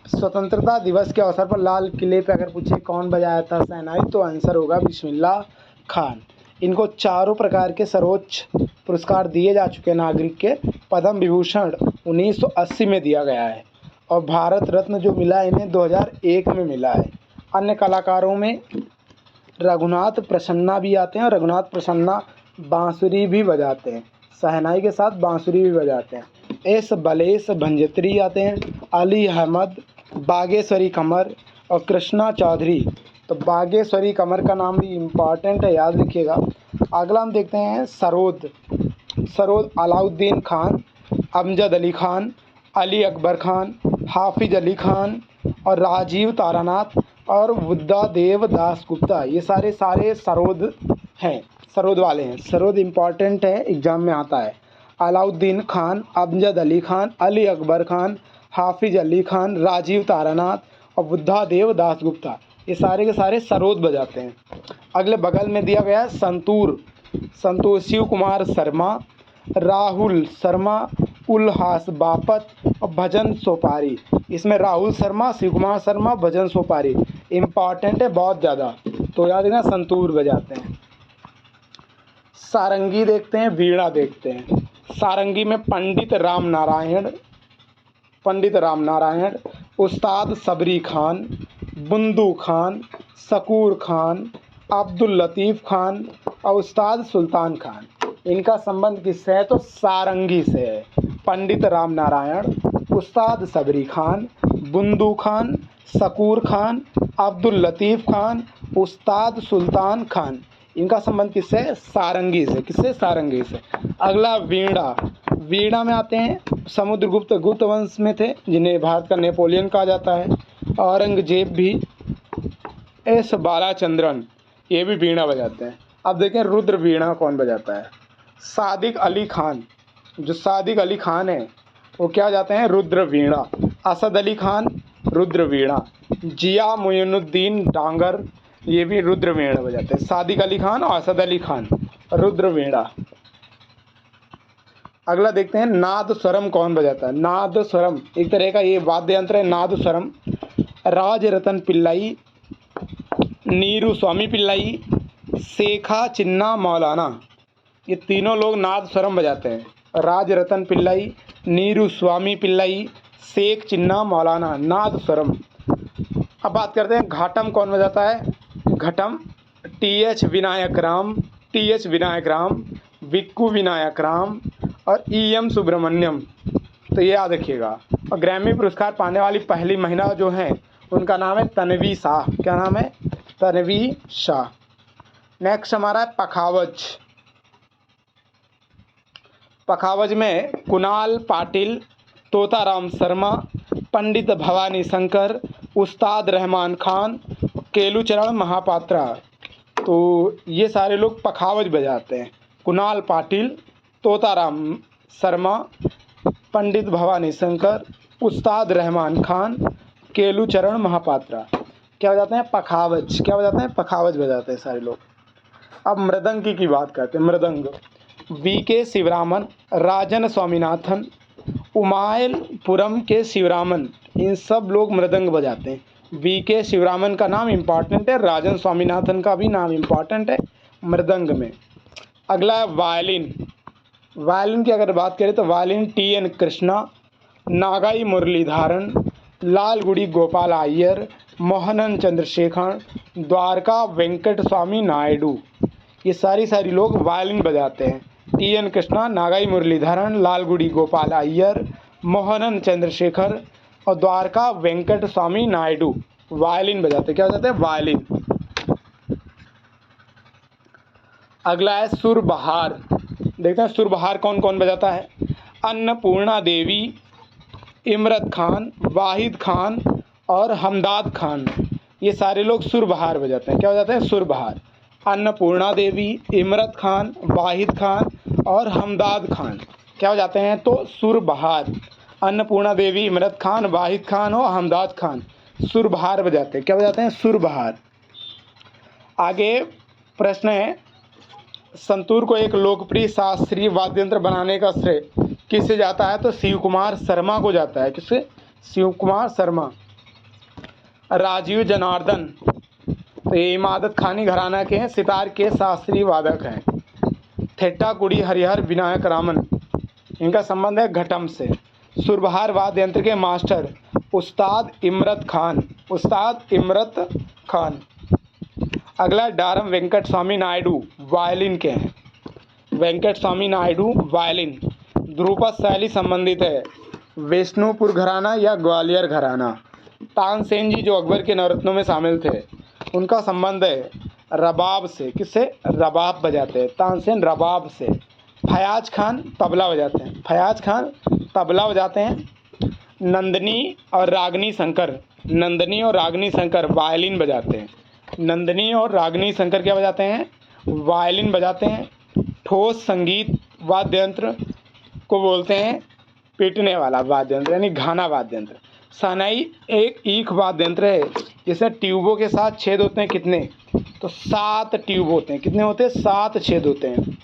स्वतंत्रता दिवस के अवसर पर लाल किले पे अगर पूछे कौन बजाया था शहनाई, तो आंसर होगा बिस्मिल्लाह खान। इनको चारों प्रकार के सर्वोच्च पुरस्कार दिए जा चुके हैं नागरिक के। पद्म विभूषण 1980 में दिया गया है और भारत रत्न जो मिला है इन्हें 2001 में मिला है। अन्य कलाकारों में रघुनाथ प्रसन्ना भी आते हैं और रघुनाथ प्रसन्ना बांसुरी भी बजाते हैं, शहनाई के साथ बांसुरी भी बजाते हैं। एस बलेश भंजत्री आते हैं, अली अहमद, बागेश्वरी कमर और कृष्णा चौधरी। तो बागेश्वरी कमर का नाम भी इम्पॉर्टेंट है, याद रखिएगा। अगला हम देखते हैं सरोद। सरोद अलाउद्दीन खान, अमजद अली खान, अली अकबर खान, हाफिज अली खान और राजीव तारानाथ और बुद्धादेव दास गुप्ता, ये सारे सरोद हैं, सरोद वाले हैं। सरोद इम्पॉर्टेंट है, एग्जाम में आता है। अलाउद्दीन खान, अमजद अली खान, अली अकबर खान, हाफिज अली खान, राजीव तारानाथ और बुद्धादेव दास गुप्ता, ये सारे के सारे सरोद बजाते हैं। अगले बगल में दिया गया है संतूर। संतूर शिव कुमार शर्मा, राहुल शर्मा, उल्हास बापत और भजन सोपारी। इसमें राहुल शर्मा, शिव कुमार शर्मा, भजन सोपारी इम्पॉर्टेंट है बहुत ज़्यादा, तो याद रखना संतूर बजाते हैं। सारंगी देखते हैं, वीणा देखते हैं। सारंगी में पंडित राम नारायण, उस्ताद सबरी खान, बुंदू खान, शकूर खान, अब्दुल लतीफ़ खान और उस्ताद सुल्तान खान। इनका संबंध किससे है? तो सारंगी से है। पंडित राम नारायण, उस्ताद सबरी खान, बुंदू खान, शकूर खान, अब्दुल लतीफ़ खान, उस्ताद सुल्तान खान, इनका संबंध किससे? सारंगी से। किससे? सारंगी से। अगला वीणा। वीणा में आते हैं समुद्रगुप्त, गुप्त वंश में थे, जिन्हें भारत का नेपोलियन कहा जाता है। औरंगजेब भी, एस बालाचंद्रन, ये भी वीणा बजाते हैं। अब देखें रुद्र वीणा कौन बजाता है। सादिक अली खान, जो सादिक अली खान है वो क्या जाते हैं? रुद्र वीणा। असद अली खान, रुद्र वीणा। जिया मोइनुद्दीन डांगर, ये भी रुद्र वीणा बजाते हैं। सादिक अली खान और असद अली खान, रुद्र वीणा। अगला देखते हैं नाद स्वरम कौन बजाता है। नाद स्वरम एक तरह का ये वाद्य यंत्र है, नाद स्वरम। राज रतन पिल्लाई, नीरू स्वामी पिल्लाई, शेखा चिन्ना मौलाना, ये तीनों लोग नाद स्वरम बजाते हैं। राज रतन पिल्लाई, नीरू स्वामी पिल्लाई, शेख चिन्ना मौलाना, नाद स्वरम। अब बात करते हैं घाटम कौन बजाता है। घटम टी.एच. विनायक राम, विक्कू विनायक राम और ई.एम. सुब्रमण्यम, तो ये याद रखिएगा। और ग्रैमी पुरस्कार पाने वाली पहली महिला जो हैं उनका नाम है तन्वी शाह। क्या नाम है? तन्वी शाह। नेक्स्ट हमारा है पखावज। पखावज में कुणाल पाटिल, तोताराम शर्मा, पंडित भवानी शंकर, उस्ताद रहमान खान, केलूचरण महापात्रा, तो ये सारे लोग पखावज बजाते हैं। कुणाल पाटिल, तोताराम शर्मा, पंडित भवानी शंकर, उस्ताद रहमान खान, केलूचरण महापात्रा क्या बजाते हैं? पखावज। क्या बजाते हैं? पखावज बजाते हैं सारे लोग। अब मृदंगी की बात करते हैं। मृदंग, वी.के. शिवरामन, राजन स्वामीनाथन, उमायलपुरम के शिवरामन, इन सब लोग मृदंग बजाते हैं। वी.के. शिवरामन का नाम इम्पॉर्टेंट है, राजन स्वामीनाथन का भी नाम इम्पॉर्टेंट है मृदंग में। अगला है वायलिन। वायलिन की अगर बात करें तो वायलिन टी.एन. कृष्णा, नागाई मुरलीधरन, लालगुड़ी गोपाल अय्यर, मोहनन चंद्रशेखर, द्वारका वेंकट स्वामी नायडू, ये सारी लोग वायलिन बजाते हैं। टी.एन. कृष्णा, नागाई मुरलीधरन, लालगुड़ी गोपाल अय्यर, मोहनन चंद्रशेखर और द्वारका वेंकट स्वामी नायडू वायलिन बजाते हैं। क्या बजाते हैं? वायलिन। अगला है सुरबहार। देखते हैं सुरबहार कौन कौन बजाता है। अन्नपूर्णा देवी, इमरत खान, वाहिद खान और हमदाद खान, ये सारे लोग सुरबहार बजाते हैं। क्या बजाते हैं? सुरबहार। अन्नपूर्णा देवी, इमरत खान, वाहिद खान और हमदाद खान क्या बजाते हैं? तो सुरबहार। अन्नपूर्णा देवी, इमरत खान, वाहिद खान और हमदाद खान सुरबहार बजाते हैं। क्या बजाते हैं? सुरबहार। आगे प्रश्न है, संतूर को एक लोकप्रिय शास्त्रीय वाद्य यंत्र बनाने का श्रेय किससे जाता है? तो शिव कुमार शर्मा को जाता है। किससे? शिव कुमार शर्मा। राजीव जनार्दन, तो ये इमादत खानी घराना के हैं, सितार के शास्त्रीय वादक हैं। थेट्टाकुडी हरिहर विनायक रामन, इनका संबंध है घटम से। सुरबहार वाद्य यंत्र के मास्टर उस्ताद इमरत खान, उस्ताद इमरत खान। अगला डारम वेंकट स्वामी नायडू, वायलिन के हैं। वेंकट स्वामी नायडू वायलिन। ध्रुपद शैली संबंधित है, विष्णुपुर घराना या ग्वालियर घराना। तानसेन जी जो अकबर के नवरत्नों में शामिल थे, उनका संबंध है रबाब से। किससे? रबाब बजाते हैं तानसेन, रबाब से। फयाज खान तबला बजाते हैं, फयाज खान तबला बजाते हैं। नंदनी और रागनी शंकर, नंदनी और रागनी शंकर वायलिन बजाते हैं। नंदनी और रागनी शंकर क्या बजाते हैं? वायलिन बजाते हैं। ठोस संगीत वाद्य यंत्र को बोलते हैं पीटने वाला वाद्य यंत्र, यानी घाना वाद्य यंत्र। शहनाई एक ईख वाद्य यंत्र है, जिसमें ट्यूबों के साथ छेद होते हैं। कितने? तो 7 ट्यूब होते हैं। कितने होते हैं? 7 छेद होते हैं।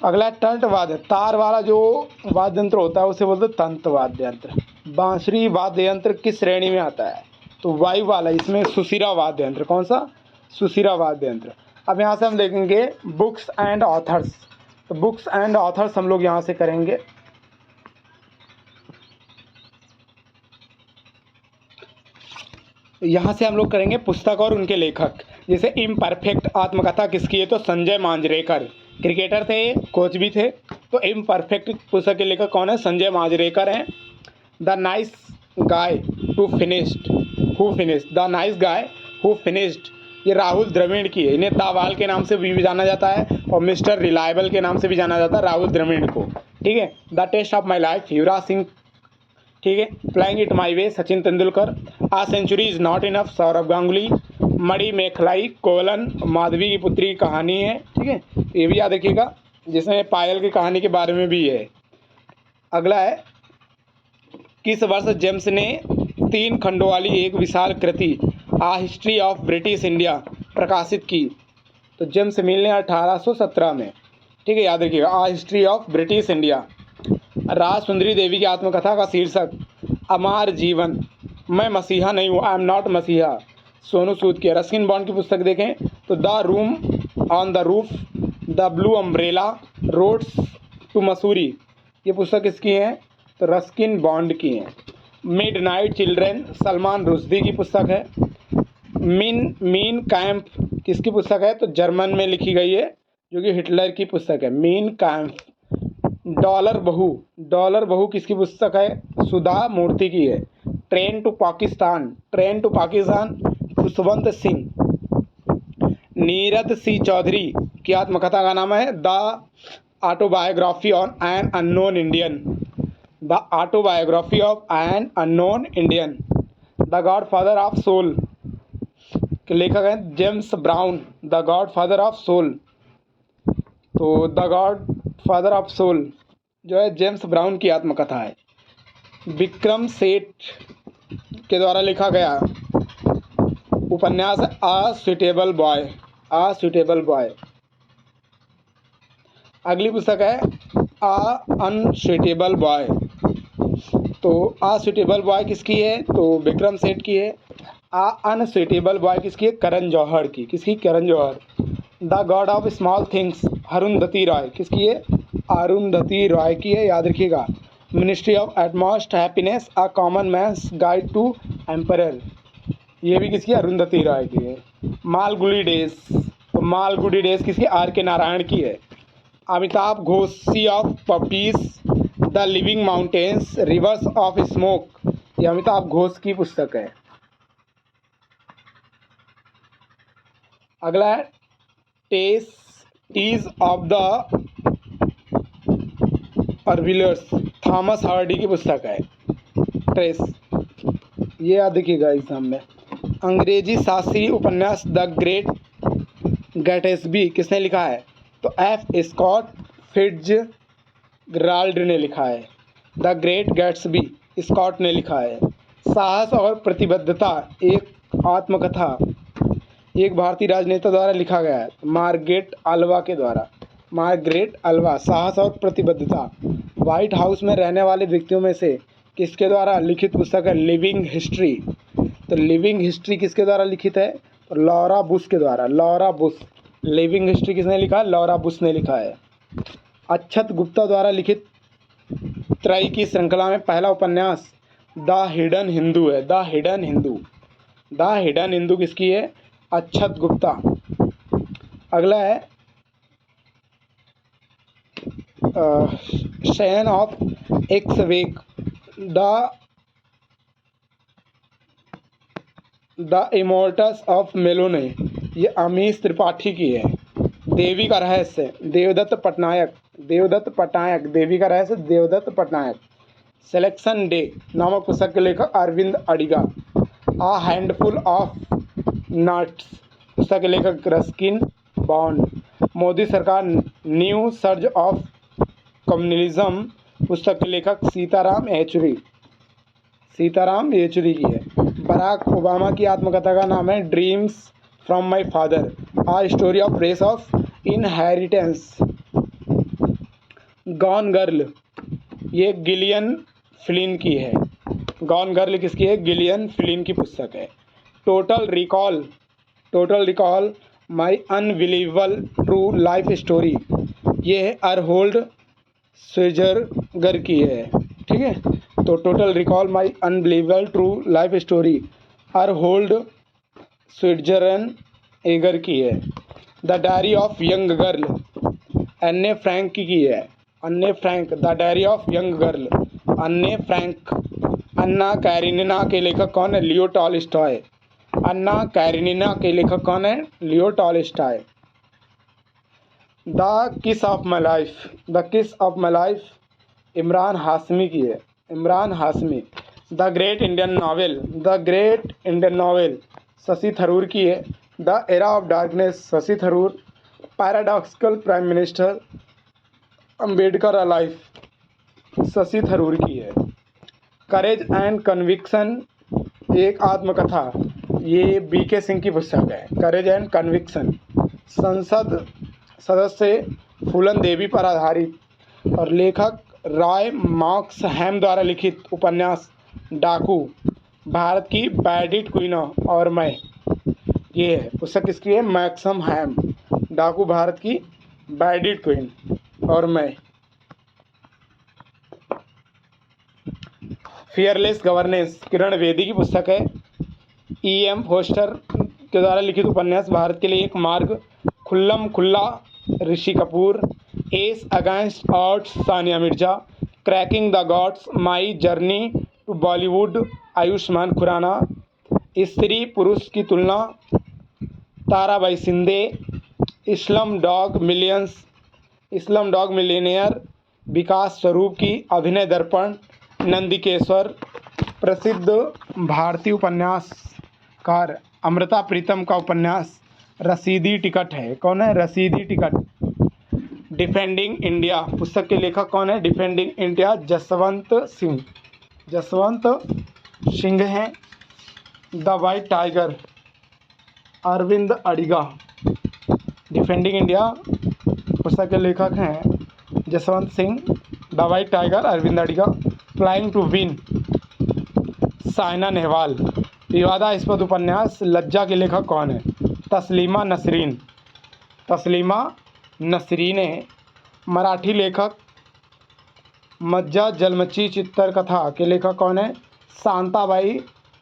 अगला तंत्र वाद्य, तार वाला जो वाद्य यंत्र होता है उसे बोलते हैं तंत्र वाद्य यंत्र। बांसुरी वाद्य यंत्र किस श्रेणी में आता है? तो वायु वाला, इसमें सुशिरा वाद्य यंत्र। कौन सा? सुशिरा वाद्य यंत्र। अब यहाँ से हम देखेंगे बुक्स एंड ऑथर्स। तो बुक्स एंड ऑथर्स हम लोग यहाँ से करेंगे। यहाँ से हम लोग करेंगे पुस्तक और उनके लेखक। जैसे इम्परफेक्ट आत्मकथा किसकी है? तो संजय मांजरेकर, क्रिकेटर थे, कोच भी थे। तो इम्परफेक्ट पुस्तक के लेखक कौन है? संजय मांजरेकर हैं। The nice guy who finished, the nice guy who finished, ये राहुल द्रविड़ की है। इन्हें दावाल के नाम से भी जाना जाता है और मिस्टर रिलायबल के नाम से भी जाना जाता है राहुल द्रविड़ को। ठीक है। The test of my life Yuvraj Singh. ठीक है। Flying it my way Sachin Tendulkar. A century is not enough Saurav Ganguly. Manimekalai कोलन माधवी की पुत्री की कहानी है। ठीक है, ये भी याद रखिएगा, जिसमें पायल की कहानी के बारे में भी है। अगला है, किस वर्ष जेम्स ने 3 खंडों वाली एक विशाल कृति आ हिस्ट्री ऑफ ब्रिटिश इंडिया प्रकाशित की? तो जेम्स मिल ने 1817 में। ठीक है, याद रखिएगा, आ हिस्ट्री ऑफ ब्रिटिश इंडिया। राज सुंदरी देवी की आत्मकथा का शीर्षक अमार जीवन, मैं मसीहा नहीं हूँ, आई एम नॉट मसीहा, सोनू सूद की। रस्किन बॉन्ड की पुस्तक देखें तो the room on the roof, the blue umbrella, roads to Mussoorie, ये पुस्तक किसकी है? तो रस्किन बॉन्ड की है। मिडनाइट चिल्ड्रन सलमान रुश्दी की पुस्तक है। मीन कैंप किसकी पुस्तक है? तो जर्मन में लिखी गई है, जो कि हिटलर की पुस्तक है, मीन कैंप। डॉलर बहू किसकी पुस्तक है? सुधा मूर्ति की है। Train to Pakistan Khushwant Singh. Nirad C Chaudhuri की आत्मकथा का नाम है the autobiography on an unknown Indian, the autobiography of an unknown Indian. The godfather of soul के लेखक हैं James Brown, the godfather of soul. तो द गॉडफादर ऑफ सोल जो है जेम्स ब्राउन की आत्मकथा है। विक्रम सेठ के द्वारा लिखा गया उपन्यास आ सुटेबल बॉय। अगली पुस्तक है आ अनसुइटेबल बॉय। तो आ सुइटेबल बॉय किसकी है? तो विक्रम सेठ की है। आ अनसुइटेबल बॉय किसकी है? करण जौहर की। किसकी? Karan Johar. The god of small things Arundhati Roy किसकी है? अरुंधति रॉय की है, याद रखिएगा। Ministry of utmost happiness a common man's guide to emperor, ये भी किसकी? अरुंधति रॉय की है। मालगुडी डेज, तो मालगुडी डेज किसकी? आर के नारायण की है। Amitav Ghosh sea of poppies the living mountains rivers of smoke, ये अमिताभ घोष की पुस्तक है। अगला है टीज ऑफ द अर्विलर्स, थॉमस हार्डी की पुस्तक है। ट्रेस, ये याद रखिएगा एग्जाम में। अंग्रेजी शास्त्रीय उपन्यास द ग्रेट गैट्सबी किसने लिखा है? तो एफ स्कॉट फिट्जगराल्ड ने लिखा है। द ग्रेट गैट्सबी स्कॉट ने लिखा है। साहस और प्रतिबद्धता, एक आत्मकथा, एक भारतीय राजनेता द्वारा लिखा गया है, मार्गरेट अल्वा के द्वारा। मार्गरेट अल्वा, साहस और प्रतिबद्धता। व्हाइट हाउस में रहने वाले व्यक्तियों में से किसके द्वारा लिखित पुस्तक है? Living history. तो लिविंग हिस्ट्री किसके द्वारा लिखित है? तो लॉरा बुश के द्वारा। लॉरा बुश, लिविंग हिस्ट्री किसने लिखा है? लॉरा बुश ने लिखा है। अक्षत गुप्ता द्वारा लिखित त्रयी की श्रृंखला में पहला उपन्यास द हिडन हिंदू है। The hidden Hindu, the hidden Hindu किसकी है? अक्षत गुप्ता। अगला है शयन ऑफ एक्सवेक द इमोर्टस ऑफ मेलोने, ये अमीश त्रिपाठी की है। देवी का रहस्य, देवदत्त पटनायक। देवदत्त पटनायक, देवी का रहस्य देवदत्त पटनायक। सिलेक्शन डे नामक पुस्तक के लेखक अरविंद अडिगा। आ हैंडफुल ऑफ नट्स पुस्तक के लेखक रस्किन बॉन्ड। मोदी सरकार न्यू सर्ज ऑफ कम्युनलिज्म पुस्तक के लेखक सीताराम येचुरी। सीताराम येचुरी की है। बराक ओबामा की आत्मकथा का नाम है dreams from my father, a story of race of inheritance. Gone girl, ये गिलियन फ्लिन की है। गॉन गर्ल किसकी है? गिलियन फ्लिन की पुस्तक है। Total recall, total recall my unbelievable true life story, ये है अरहोल्ड स्विजरगर की है। ठीक है, तो total recall my unbelievable true life story Arnold स्विट्जरलैंड एगर की है। The diary of young girl Anne Frank की है। Anne Frank, the diary of young girl Anne Frank. Anna Karenina के लेखक कौन है? लियो टॉलस्टॉय। अन्ना कैरेनिना के लेखक कौन है? लियो टॉलस्टॉय। द किस ऑफ माई लाइफ, द किस of my life Imran Hashmi की है। Imran Hashmi. The great Indian novel, the great Indian novel Shashi Tharoor की है। The era of darkness Shashi Tharoor. Paradoxical prime minister Ambedkar alive Shashi Tharoor की है। करेज एंड कन्विक्शन, एक आत्मकथा, ये बीके सिंह की पुस्तक है। Courage and conviction. संसद सदस्य फूलन देवी पर आधारित और लेखक रॉय मार्क्स हैम द्वारा लिखित उपन्यास डाकू, भारत की बैडिट क्वीन और मैं, ये है पुस्तक किसकी है? मैक्सम हैम। डाकू, भारत की बैडिट क्वीन और मैं। फियरलेस गवर्नेंस किरण बेदी की पुस्तक है। E.M. फोस्टर के द्वारा लिखित उपन्यास भारत के लिए एक मार्ग, Khullam Khulla Rishi Kapoor. Ace against odds Sania Mirza. Cracking the gods my journey to Bollywood Ayushmann Khurrana. स्त्री पुरुष की तुलना Tarabai Shinde. Slumdog millionaire Vikas Swarup की अभिनय दर्पण नंदिकेश्वर। प्रसिद्ध भारतीय उपन्यासकार अमृता प्रीतम का उपन्यास रसीदी टिकट है। कौन है? रसीदी टिकट। डिफेंडिंग इंडिया पुस्तक के लेखक कौन है? Defending India Jaswant Singh. जसवंत सिंह हैं। The white tiger Aravind Adiga. Defending India पुस्तक के लेखक हैं Jaswant Singh. The white tiger Aravind Adiga. Flying to win Saina Nehwal. विवादास्पद उपन्यास लज्जा के लेखक कौन है? तस्लीमा नसरीन। तस्लीमा नसरीन है। मराठी लेखक मज्जा जलमची चित्रकथा के लेखक कौन है? शांताबाई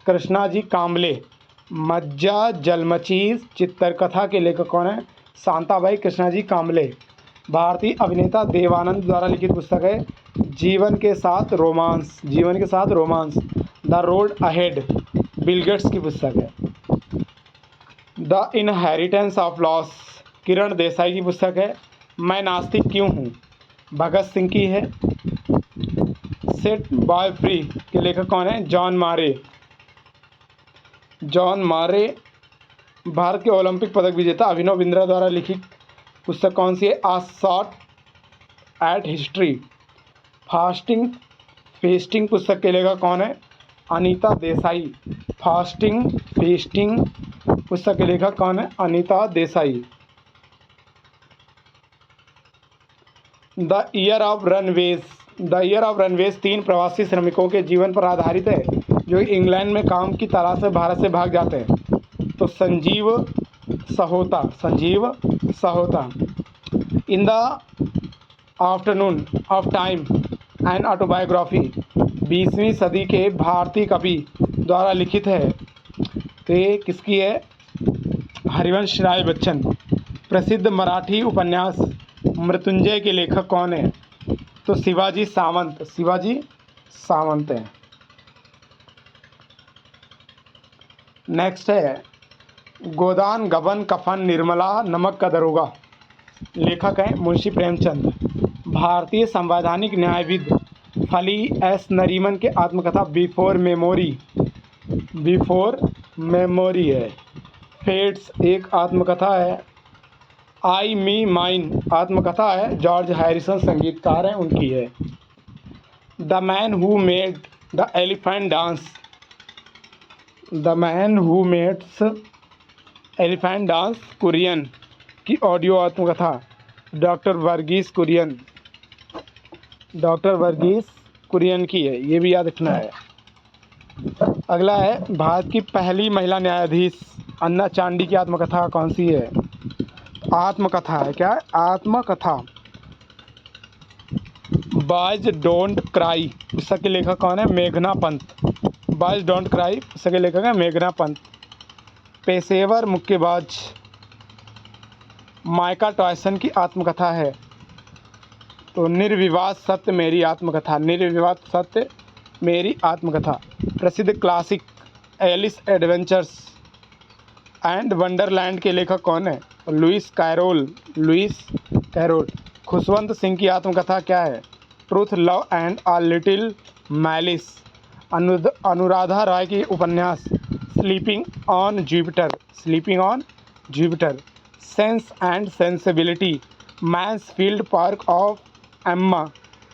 कृष्णाजी कांबले। मज्जा जलमची चित्रकथा के लेखक कौन है? शांताबाई कृष्णाजी कांबले। भारतीय अभिनेता देवानंद द्वारा लिखित पुस्तक है जीवन के साथ रोमांस। जीवन के साथ romance. The road ahead Bill Gates की पुस्तक है। The inheritance of loss Kiran Desai की पुस्तक है। मैं नास्तिक क्यों हूँ भगत सिंह की है। सेट बॉय फ्री के लेखक कौन है? जॉन मारे। जॉन मारे भारत के ओलंपिक पदक विजेता अभिनव बिंद्रा द्वारा लिखित पुस्तक कौन सी है? आ शॉट एट हिस्ट्री। फास्टिंग फेस्टिंग पुस्तक के लेखक कौन है? अनीता देसाई। फास्टिंग फेस्टिंग पुस्तक के लेखक कौन है? Anita Desai. The year of runways. The year of runways 3 प्रवासी श्रमिकों के जीवन पर आधारित है जो इंग्लैंड में काम की तलाश में भारत से भाग जाते हैं। तो Sanjeev Sahota. Sanjeev Sahota. In the afternoon of time and autobiography 20वीं सदी के भारतीय कवि द्वारा लिखित है। तो ये किसकी है? हरिवंश राय बच्चन। प्रसिद्ध मराठी उपन्यास मृत्युंजय के लेखक कौन है? तो शिवाजी सावंत। शिवाजी सावंत है। नेक्स्ट है गोदान गबन कफन निर्मला नमक का दरोगा। लेखक हैं मुंशी प्रेमचंद। भारतीय संवैधानिक न्यायविद फली एस नरीमन के आत्मकथा बिफोर मेमोरी। बिफोर मेमोरी है। फेट्स एक आत्मकथा है। आई मी माइन आत्मकथा है। जॉर्ज हैरिसन संगीतकार हैं, उनकी है। The man who made the elephant dance. The man who made elephant dance Kurien की ऑडियो आत्मकथा डॉक्टर वर्गीस कुरियन। डॉक्टर वर्गीस कुरियन की है, ये भी याद रखना है। अगला है भारत की पहली महिला न्यायाधीश अन्ना चांडी की आत्मकथा कौन सी है? आत्मकथा है। क्या है? आत्मकथा। बॉयज डोंट क्राई पुस्तक के लेखक कौन है? मेघना पंत। बॉयज डोंट क्राई पुस्तक के लेखक है मेघना पंत। पेशेवर मुक्केबाज माइका टॉयसन की आत्मकथा है। तो निर्विवाद सत्य मेरी आत्मकथा। निर्विवाद सत्य मेरी आत्मकथा। प्रसिद्ध classic Alice adventures and Wonderland के लेखक कौन है? Lewis Carroll. Lewis Carroll. Khushwant Singh की आत्मकथा क्या है? Truth love and a little malice. Anuradha Roy की उपन्यास sleeping on Jupiter. Sleeping on Jupiter. Sense and sensibility Mansfield Park of Emma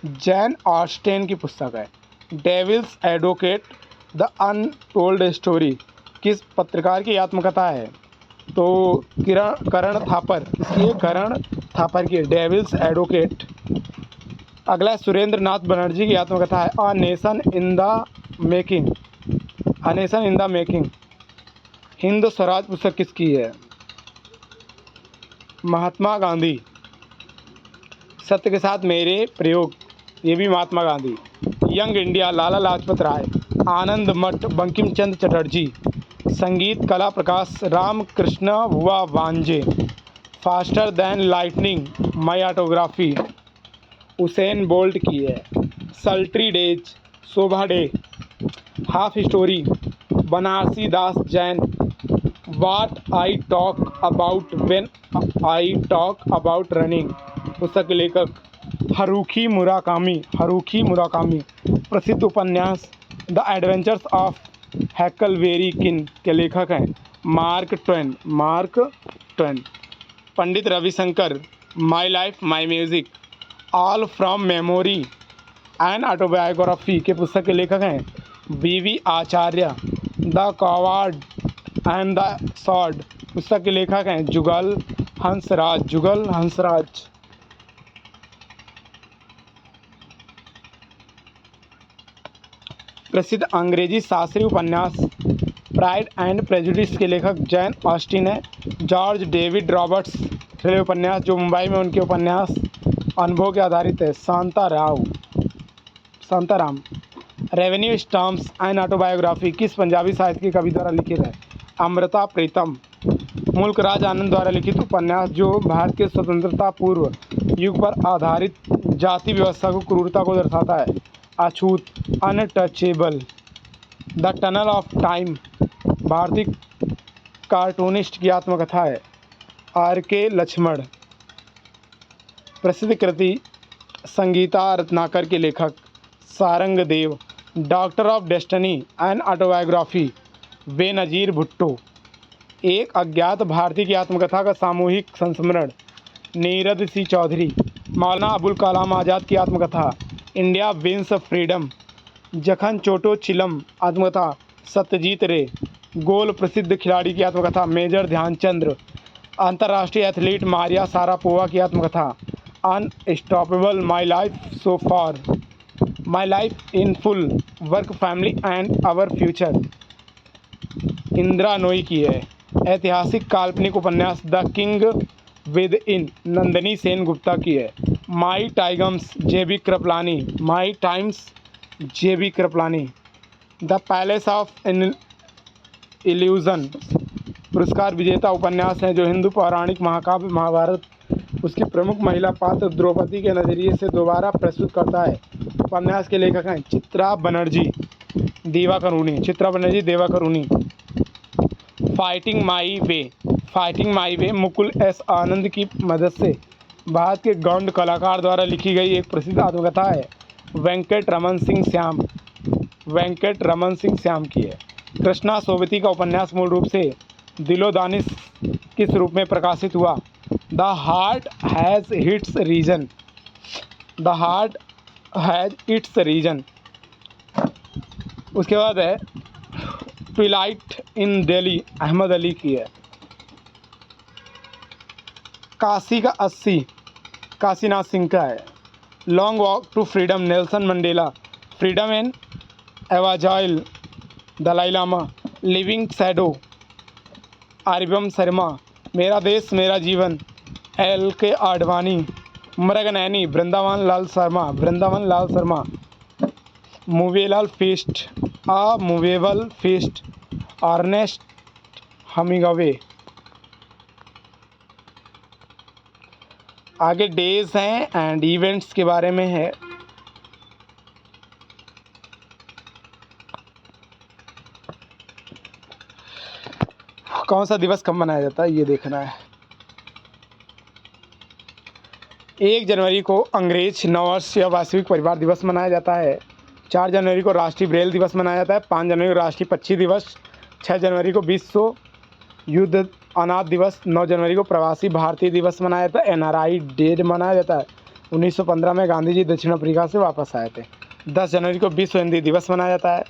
Jane Austen की पुस्तक है। Devil's advocate the untold story किस पत्रकार की आत्मकथा है? तो करण थापर। इसकी करण थापर की डेविल्स एडवोकेट। अगला सुरेंद्र नाथ बनर्जी की आत्मकथा है a nation in the making. A nation in the making. Hind Swaraj पुस्तक किसकी है? महात्मा गांधी। सत्य के साथ मेरे प्रयोग, ये भी Mahatma Gandhi. Young India Lala Lajpat Rai. Anand Math Bankim Chandra Chatterjee. Sangeet Kala Prakash Ramkrishna Buwa Vaze. Faster than lightning my autobiography Usain Bolt की है। Sultry days Shobhaa De. Half story Banarasi Das Jain. What I talk about when I talk about running पुस्तक के लेखक हरुखी मुराकामी। हरुखी मुराकामी। प्रसिद्ध उपन्यास द एडवेंचर्स ऑफ हैकलबेरी किन के लेखक हैं Mark Twain. Mark Twain. Pandit Ravishankar my life my music all from memory and autobiography के पुस्तक के लेखक हैं V Acharya. The coward and the sword पुस्तक के लेखक हैं जुगल हंसराज। जुगल हंसराज। प्रसिद्ध अंग्रेजी शास्त्रीय उपन्यास प्राइड एंड प्रेजुडिस के लेखक जैन ऑस्टिन है। जॉर्ज डेविड रॉबर्ट्स थ्रिलर उपन्यास जो मुंबई में उनके उपन्यास अनुभव के आधारित है, Shantaram. Revenue stamps and autobiography किस पंजाबी साहित्य के कवि द्वारा लिखित है, अमृता प्रीतम। मुल्क राज आनंद द्वारा लिखित उपन्यास जो भारत के स्वतंत्रता पूर्व युग पर आधारित जाति व्यवस्था को क्रूरता को दर्शाता है, अछूत, untouchable. The tunnel of time भारतीय कार्टूनिस्ट की आत्मकथा है, आर.के. लक्ष्मण। प्रसिद्ध कृति संगीता रत्नाकर के लेखक Sarangdev. Doctor of destiny and autobiography Benazir Bhutto. एक अज्ञात भारतीय की आत्मकथा का सामूहिक संस्मरण नीरद सी चौधरी। मौलाना अबुल कलाम आज़ाद की आत्मकथा इंडिया विंस फ्रीडम। जखन चोटो चिलम आत्मकथा सत्यजीत रे। गोल प्रसिद्ध खिलाड़ी की आत्मकथा मेजर ध्यानचंद्र। अंतर्राष्ट्रीय एथलीट मारिया सारापोवा की आत्मकथा unstoppable my life so far, my life in full, work family and our future Indra Nooyi की है। ऐतिहासिक काल्पनिक उपन्यास the king within Nandini Sen Gupta की है। My times JB. Kripalani. My times JB. Kripalani. The palace of illusion पुरस्कार विजेता उपन्यास है जो हिंदू पौराणिक महाकाव्य महाभारत उसकी प्रमुख महिला पात्र द्रौपदी के नज़रिए से दोबारा प्रस्तुत करता है। उपन्यास के लेखक हैं चित्रा बनर्जी, देवा करूनी। फाइटिंग माई वे मुकुल एस आनंद की मदद से भारत के गौंड कलाकार द्वारा लिखी गई एक प्रसिद्ध आत्मकथा है, वेंकट रमन सिंह श्याम की है। कृष्णा सोबती का उपन्यास मूल रूप से दिलो दानिश किस रूप में प्रकाशित हुआ, the heart has its reason. उसके बाद है ट्विलाइट इन दिल्ली, अहमद अली की है। काशी का 80 काशीनाथ सिंह का है। Long walk to freedom Nelson Mandela. Freedom and exile Dalai Lama. Living shadow Aribam Sharma. मेरा देश मेरा जीवन L K. Advani. Mrignayani Vrindavan Lal Sharma. Movable feast Ernest Hemingway. आगे डेज हैं एंड इवेंट्स के बारे में है। कौन सा दिवस कब मनाया जाता है ये देखना है। 1 जनवरी को अंग्रेज नववर्ष या वास्तविक परिवार दिवस मनाया जाता है। 4 जनवरी को राष्ट्रीय ब्रेल दिवस मनाया जाता है। 5 जनवरी को राष्ट्रीय पक्षी दिवस। 6 जनवरी को विश्व युद्ध अनाथ दिवस। 9 जनवरी को प्रवासी भारतीय दिवस मनाया जाता है, एनआरआई डे मनाया जाता है। 1915 में गांधी जी दक्षिण अफ्रीका से वापस आए थे। 10 जनवरी को विश्व हिंदी दिवस मनाया जाता है।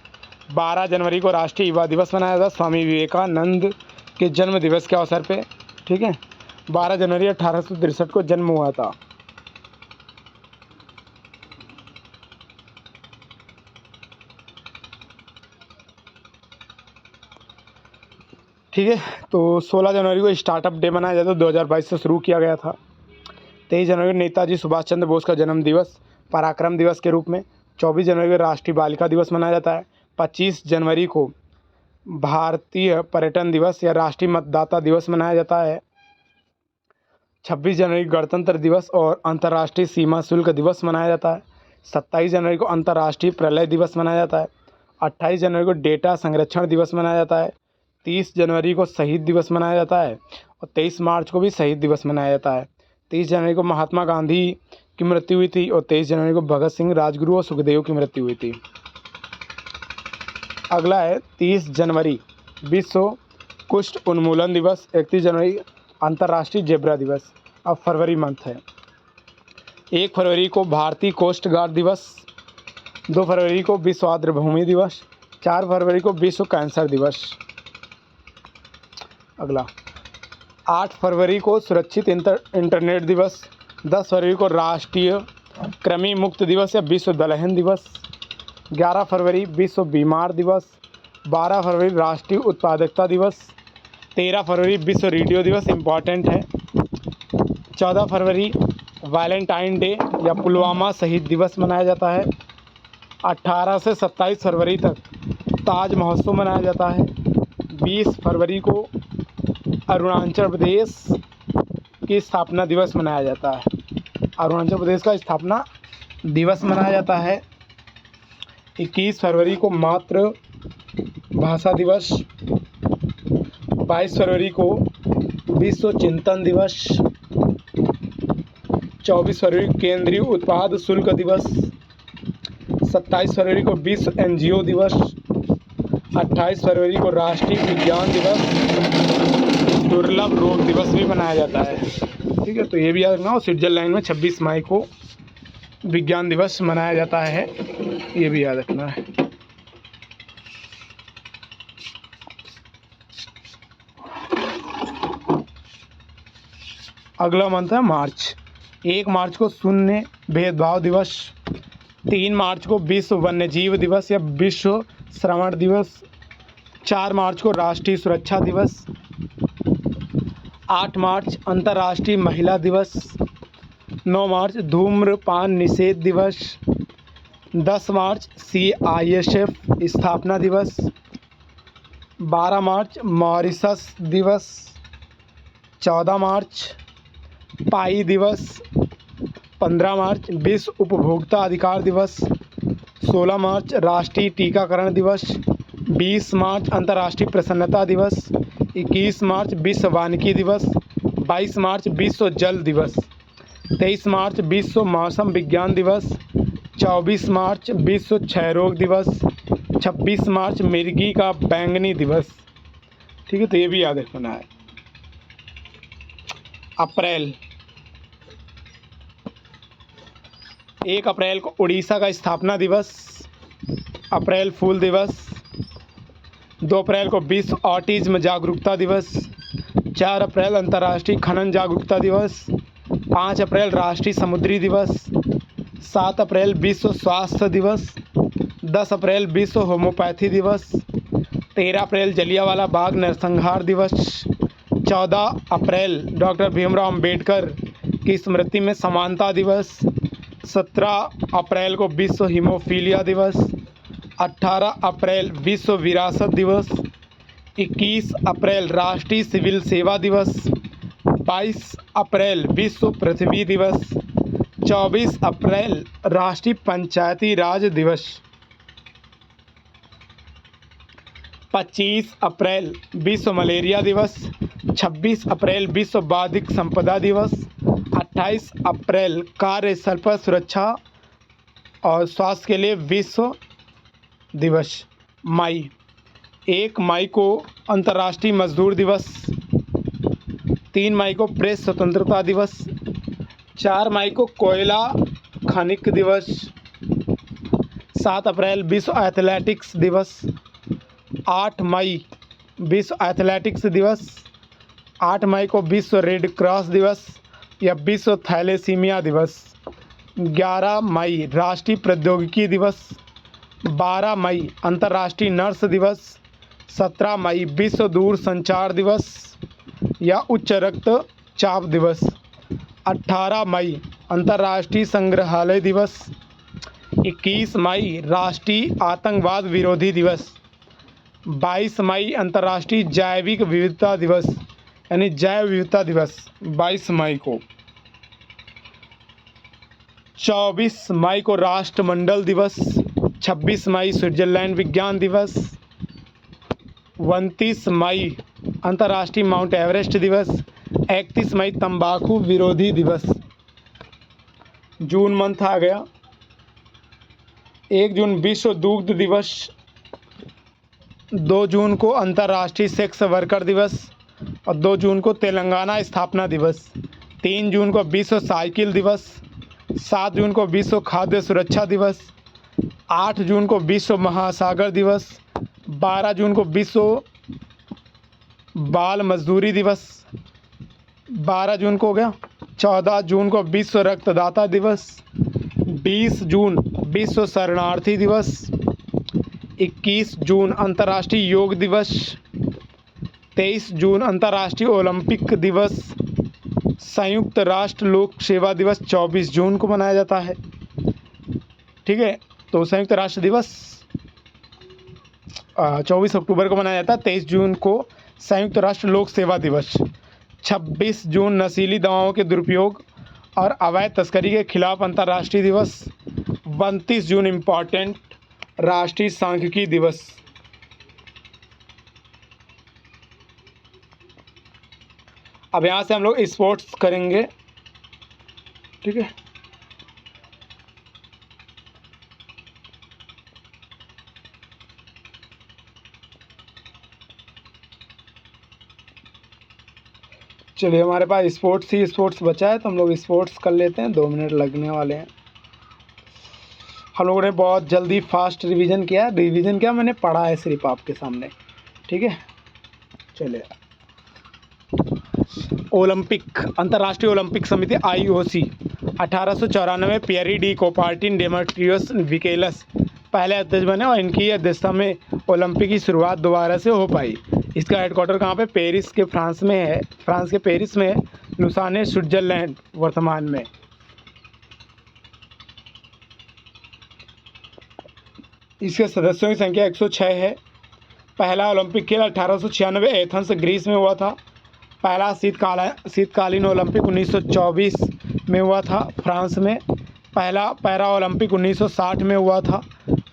12 जनवरी को राष्ट्रीय युवा दिवस मनाया जाता है, स्वामी विवेकानंद के जन्म दिवस के अवसर पे। ठीक है, 12 जनवरी 1863 को जन्म हुआ था। ठीक है, तो 16 जनवरी को स्टार्टअप डे मनाया जाता है, 2022 से शुरू किया गया था। 23 जनवरी को नेताजी सुभाष चंद्र बोस का जन्म दिवस पराक्रम दिवस के रूप में। 24 जनवरी को राष्ट्रीय बालिका दिवस मनाया जाता है। 25 जनवरी को भारतीय पर्यटन दिवस या राष्ट्रीय मतदाता दिवस मनाया जाता है। 26 जनवरी को गणतंत्र दिवस और अंतर्राष्ट्रीय सीमा शुल्क दिवस मनाया जाता है। 27 जनवरी को अंतर्राष्ट्रीय प्रलय दिवस मनाया जाता है। 28 जनवरी को डेटा संरक्षण दिवस मनाया जाता है। 30 जनवरी को शहीद दिवस मनाया जाता है और 23 मार्च को भी शहीद दिवस मनाया जाता है। 30 जनवरी को महात्मा गांधी की मृत्यु हुई थी और 23 जनवरी को भगत सिंह, राजगुरु और सुखदेव की मृत्यु हुई थी। अगला है 30 जनवरी विश्व कुष्ठ उन्मूलन दिवस। 31 जनवरी अंतर्राष्ट्रीय जेब्रा दिवस। अब फरवरी मंथ है। 1 फरवरी को भारतीय कोस्ट गार्ड दिवस। 2 फरवरी को विश्व आर्द्र भूमि दिवस। 4 फरवरी को विश्व कैंसर दिवस। अगला 8 फरवरी को सुरक्षित इंटरनेट दिवस। 10 फरवरी को राष्ट्रीय कृमि मुक्त दिवस या विश्व दलहन दिवस। 11 फरवरी विश्व बीमार दिवस, 12 फरवरी राष्ट्रीय उत्पादकता दिवस, 13 फरवरी विश्व रेडियो दिवस इम्पॉर्टेंट है, 14 फरवरी वैलेंटाइन डे या पुलवामा शहीद दिवस मनाया जाता है, 18 से 27 फरवरी तक ताज महोत्सव मनाया जाता है, 20 फरवरी को अरुणाचल प्रदेश की स्थापना दिवस मनाया जाता है। अरुणाचल प्रदेश का स्थापना दिवस मनाया जाता है। 21 फरवरी को मातृ भाषा दिवस, 22 फरवरी को विश्व चिंतन दिवस, 24 फरवरी केंद्रीय उत्पाद शुल्क दिवस, 27 फरवरी को विश्व एनजीओ दिवस, 28 फरवरी को राष्ट्रीय विज्ञान दिवस, दुर्लभ रोग दिवस भी मनाया जाता है। ठीक है, तो ये भी याद रखना। और स्विट्जरलैंड में 26 मई को विज्ञान दिवस मनाया जाता है, ये भी याद रखना है। अगला मंथ है मार्च। 1 मार्च को शून्य भेदभाव दिवस, 3 मार्च को विश्व वन्यजीव दिवस या विश्व श्रवण दिवस, 4 मार्च को राष्ट्रीय सुरक्षा दिवस, 8 मार्च अंतर्राष्ट्रीय महिला दिवस, 9 मार्च धूम्रपान निषेध दिवस, 10 मार्च CISF स्थापना दिवस, 12 मार्च मॉरिशस दिवस, 14 मार्च पाई दिवस, 15 मार्च विश्व उपभोक्ता अधिकार दिवस, 16 मार्च राष्ट्रीय टीकाकरण दिवस, 20 मार्च अंतर्राष्ट्रीय प्रसन्नता दिवस, 21 मार्च विश्व वानिकी दिवस, 22 मार्च विश्व जल दिवस, 23 मार्च विश्व मौसम विज्ञान दिवस, 24 मार्च विश्व क्षय रोग दिवस, 26 मार्च मिर्गी का बैंगनी दिवस। ठीक है, तो ये भी याद रखना है। अप्रैल, 1 अप्रैल को उड़ीसा का स्थापना दिवस, अप्रैल फूल दिवस, 2 अप्रैल को विश्व ऑटिज्म जागरूकता दिवस, 4 अप्रैल अंतर्राष्ट्रीय खनन जागरूकता दिवस, 5 अप्रैल राष्ट्रीय समुद्री दिवस, 7 अप्रैल विश्व स्वास्थ्य दिवस, 10 अप्रैल विश्व होम्योपैथी दिवस, 13 अप्रैल जलियांवाला बाग नरसंहार दिवस, 14 अप्रैल डॉक्टर भीमराव अंबेडकर की स्मृति में समानता दिवस, 17 अप्रैल को विश्व हीमोफीलिया दिवस, 18 अप्रैल विश्व विरासत दिवस, 21 अप्रैल राष्ट्रीय सिविल सेवा दिवस, 22 अप्रैल विश्व पृथ्वी दिवस, 24 अप्रैल राष्ट्रीय पंचायती राज दिवस, 25 अप्रैल विश्व मलेरिया दिवस, 26 अप्रैल विश्व बौद्धिक संपदा दिवस, 28 अप्रैल कार्यस्थल पर सुरक्षा और स्वास्थ्य के लिए विश्व दिवस। मई, 1 मई को अंतर्राष्ट्रीय मजदूर दिवस, 3 मई को प्रेस स्वतंत्रता दिवस, 4 मई को कोयला खनिक दिवस, 7 अप्रैल विश्व एथलेटिक्स दिवस, 8 मई विश्व एथलेटिक्स दिवस, 8 मई को विश्व रेड क्रॉस दिवस या विश्व थैलेसीमिया दिवस, 11 मई राष्ट्रीय प्रौद्योगिकी दिवस, 12 मई अंतर्राष्ट्रीय नर्स दिवस, 17 मई विश्व दूर संचार दिवस या उच्च रक्तचाप दिवस, 18 मई अंतर्राष्ट्रीय संग्रहालय दिवस, 21 मई राष्ट्रीय आतंकवाद विरोधी दिवस, 22 मई अंतर्राष्ट्रीय जैविक विविधता दिवस यानी जैव विविधता दिवस 22 मई को, 24 मई को राष्ट्रमंडल दिवस, 26 मई स्विट्जरलैंड विज्ञान दिवस, 29 मई अंतर्राष्ट्रीय माउंट एवरेस्ट दिवस, 31 मई तंबाकू विरोधी दिवस। जून मंथ आ गया। 1 जून विश्व दुग्ध दिवस, 2 जून को अंतर्राष्ट्रीय सेक्स वर्कर दिवस और 2 जून को तेलंगाना स्थापना दिवस, 3 जून को विश्व साइकिल दिवस, 7 जून को विश्व खाद्य सुरक्षा दिवस, 8 जून को विश्व महासागर दिवस, 12 जून को विश्व बाल मजदूरी दिवस, 12 जून को हो गया। 14 जून को विश्व रक्तदाता दिवस, 20 जून विश्व शरणार्थी दिवस, 21 जून अंतर्राष्ट्रीय योग दिवस, 23 जून अंतर्राष्ट्रीय ओलंपिक दिवस, संयुक्त राष्ट्र लोक सेवा दिवस 24 जून को मनाया जाता है। ठीक है, तो संयुक्त राष्ट्र दिवस 24 अक्टूबर को मनाया जाता है। 23 जून को संयुक्त राष्ट्र लोक सेवा दिवस, 26 जून नशीली दवाओं के दुरुपयोग और अवैध तस्करी के खिलाफ अंतर्राष्ट्रीय दिवस, 29 जून इम्पॉर्टेंट राष्ट्रीय सांख्यिकी दिवस। अब यहाँ से हम लोग स्पोर्ट्स करेंगे। ठीक है, चलिए हमारे पास स्पोर्ट्स बचा है तो हम लोग स्पोर्ट्स कर लेते हैं। 2 मिनट लगने वाले हैं। हम लोगों ने बहुत जल्दी फास्ट रिवीजन किया मैंने पढ़ा है सिर्फ आपके सामने। ठीक है, चलिए ओलंपिक, अंतर्राष्ट्रीय ओलंपिक समिति IOC 1894 पियरी डी कोपार्टिन डेमेट्रियस विकेलस पहले अध्यक्ष बने और इनकी अध्यक्षता में ओलंपिक की शुरुआत दोबारा से हो पाई। इसका हेडक्वार्टर कहाँ पे? पेरिस के फ्रांस में है। फ्रांस के पेरिस में, लुसाने स्विट्जरलैंड वर्तमान में। इसके सदस्यों की संख्या 106 है। पहला ओलंपिक खेल 1896 एथेंस ग्रीस में हुआ था। पहला शीतकालीन ओलंपिक 1924 में हुआ था फ्रांस में। पहला पैरा ओलंपिक 1960 में हुआ था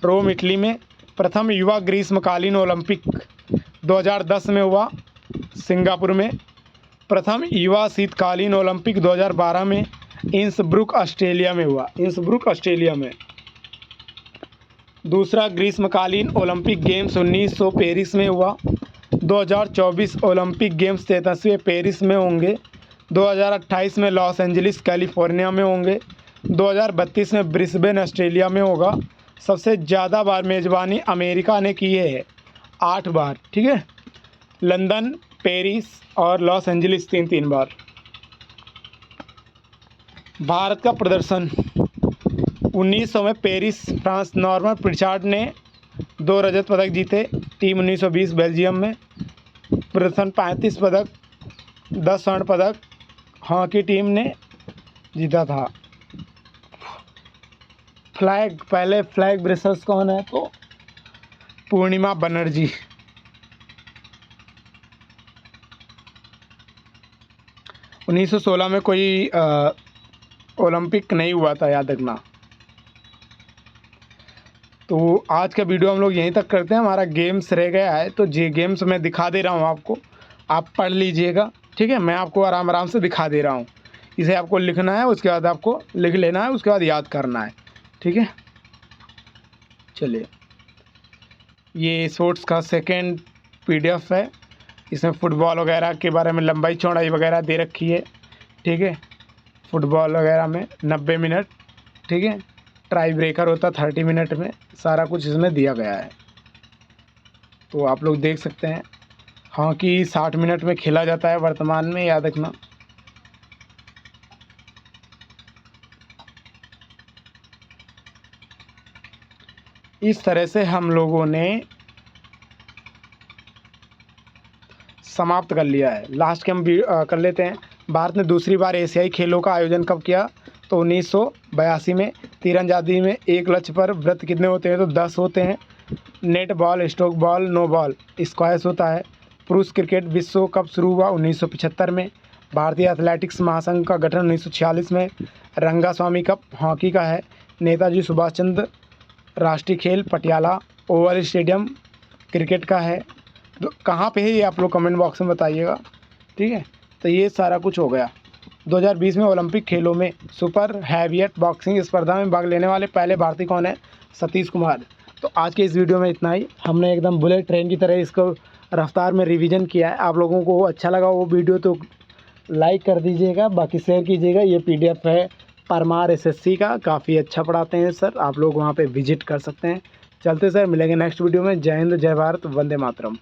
रोम इटली में। प्रथम युवा ग्रीष्मकालीन ओलंपिक 2010 में हुआ सिंगापुर में। प्रथम युवा शीतकालीन ओलंपिक 2012 में इंसब्रुक ऑस्ट्रेलिया में हुआ, इंसब्रुक ऑस्ट्रेलिया में। दूसरा ग्रीष्मकालीन ओलंपिक गेम्स 1900 पेरिस में हुआ। 2024 ओलंपिक गेम्स 33वें पेरिस में होंगे। 2028 में लॉस एंजलिस कैलिफोर्निया में होंगे। 2032 में ब्रिस्बेन ऑस्ट्रेलिया में होगा। सबसे ज़्यादा बार मेज़बानी अमेरिका ने की है, 8 बार। ठीक है, लंदन, पेरिस और लॉस एंजलिस 3-3 बार। भारत का प्रदर्शन 1900 में पेरिस फ्रांस, नॉर्मन प्रिचार्ड ने 2 रजत पदक जीते। टीम 1920 बेल्जियम में। प्रदर्शन 35 पदक, 10 स्वर्ण पदक हॉकी टीम ने जीता था। फ्लैग, पहले फ्लैग ब्रेसर्स कौन है? तो पूर्णिमा बनर्जी। – 1916 में कोई ओलंपिक नहीं हुआ था, याद रखना। तो आज का वीडियो हम लोग यहीं तक करते हैं। हमारा गेम्स रह गया है तो ये गेम्स मैं दिखा दे रहा हूँ आपको, आप पढ़ लीजिएगा। ठीक है, मैं आपको आराम से दिखा दे रहा हूँ। इसे आपको लिखना है, उसके बाद आपको लिख लेना है, उसके बाद याद करना है। ठीक है, चलिए ये स्पोर्ट्स का सेकेंड PDF है। इसमें फुटबॉल वगैरह के बारे में लंबाई चौड़ाई वगैरह दे रखी है। ठीक है, फुटबॉल वगैरह में 90 मिनट। ठीक है, ट्राई ब्रेकर होता 30 मिनट में। सारा कुछ इसमें दिया गया है, तो आप लोग देख सकते हैं। हॉकी 60 मिनट में खेला जाता है वर्तमान में, याद रखना। इस तरह से हम लोगों ने समाप्त कर लिया है। लास्ट के हम कर लेते हैं। भारत ने दूसरी बार एशियाई खेलों का आयोजन कब किया? तो 1982 में। तीरंदाजी में एक लक्ष्य पर वृत्त कितने होते हैं? तो 10 होते हैं। Netball, stoke ball, no ball, squash होता है। पुरुष क्रिकेट विश्व कप शुरू हुआ 1975 में। भारतीय एथलेटिक्स महासंघ का गठन 1946 में। रंगास्वामी कप हॉकी का है। नेताजी सुभाष चंद्र राष्ट्रीय खेल पटियाला ओवल स्टेडियम क्रिकेट का है। तो कहाँ पे है ये आप लोग कमेंट बॉक्स में बताइएगा। ठीक है, तो ये सारा कुछ हो गया। 2020 में ओलंपिक खेलों में सुपर हैवीवेट बॉक्सिंग स्पर्धा में भाग लेने वाले पहले भारतीय कौन है? सतीश कुमार। तो आज के इस वीडियो में इतना ही। हमने एकदम बुलेट ट्रेन की तरह इसको रफ्तार में रिवीजन किया है। आप लोगों को अच्छा लगा वो वीडियो तो लाइक कर दीजिएगा, बाकी शेयर कीजिएगा। ये PDF है परमार SSC का, काफ़ी अच्छा पढ़ाते हैं सर। आप लोग वहाँ पे विजिट कर सकते हैं। चलते सर, मिलेंगे नेक्स्ट वीडियो में। जय हिंद, जय भारत, वंदे मातरम।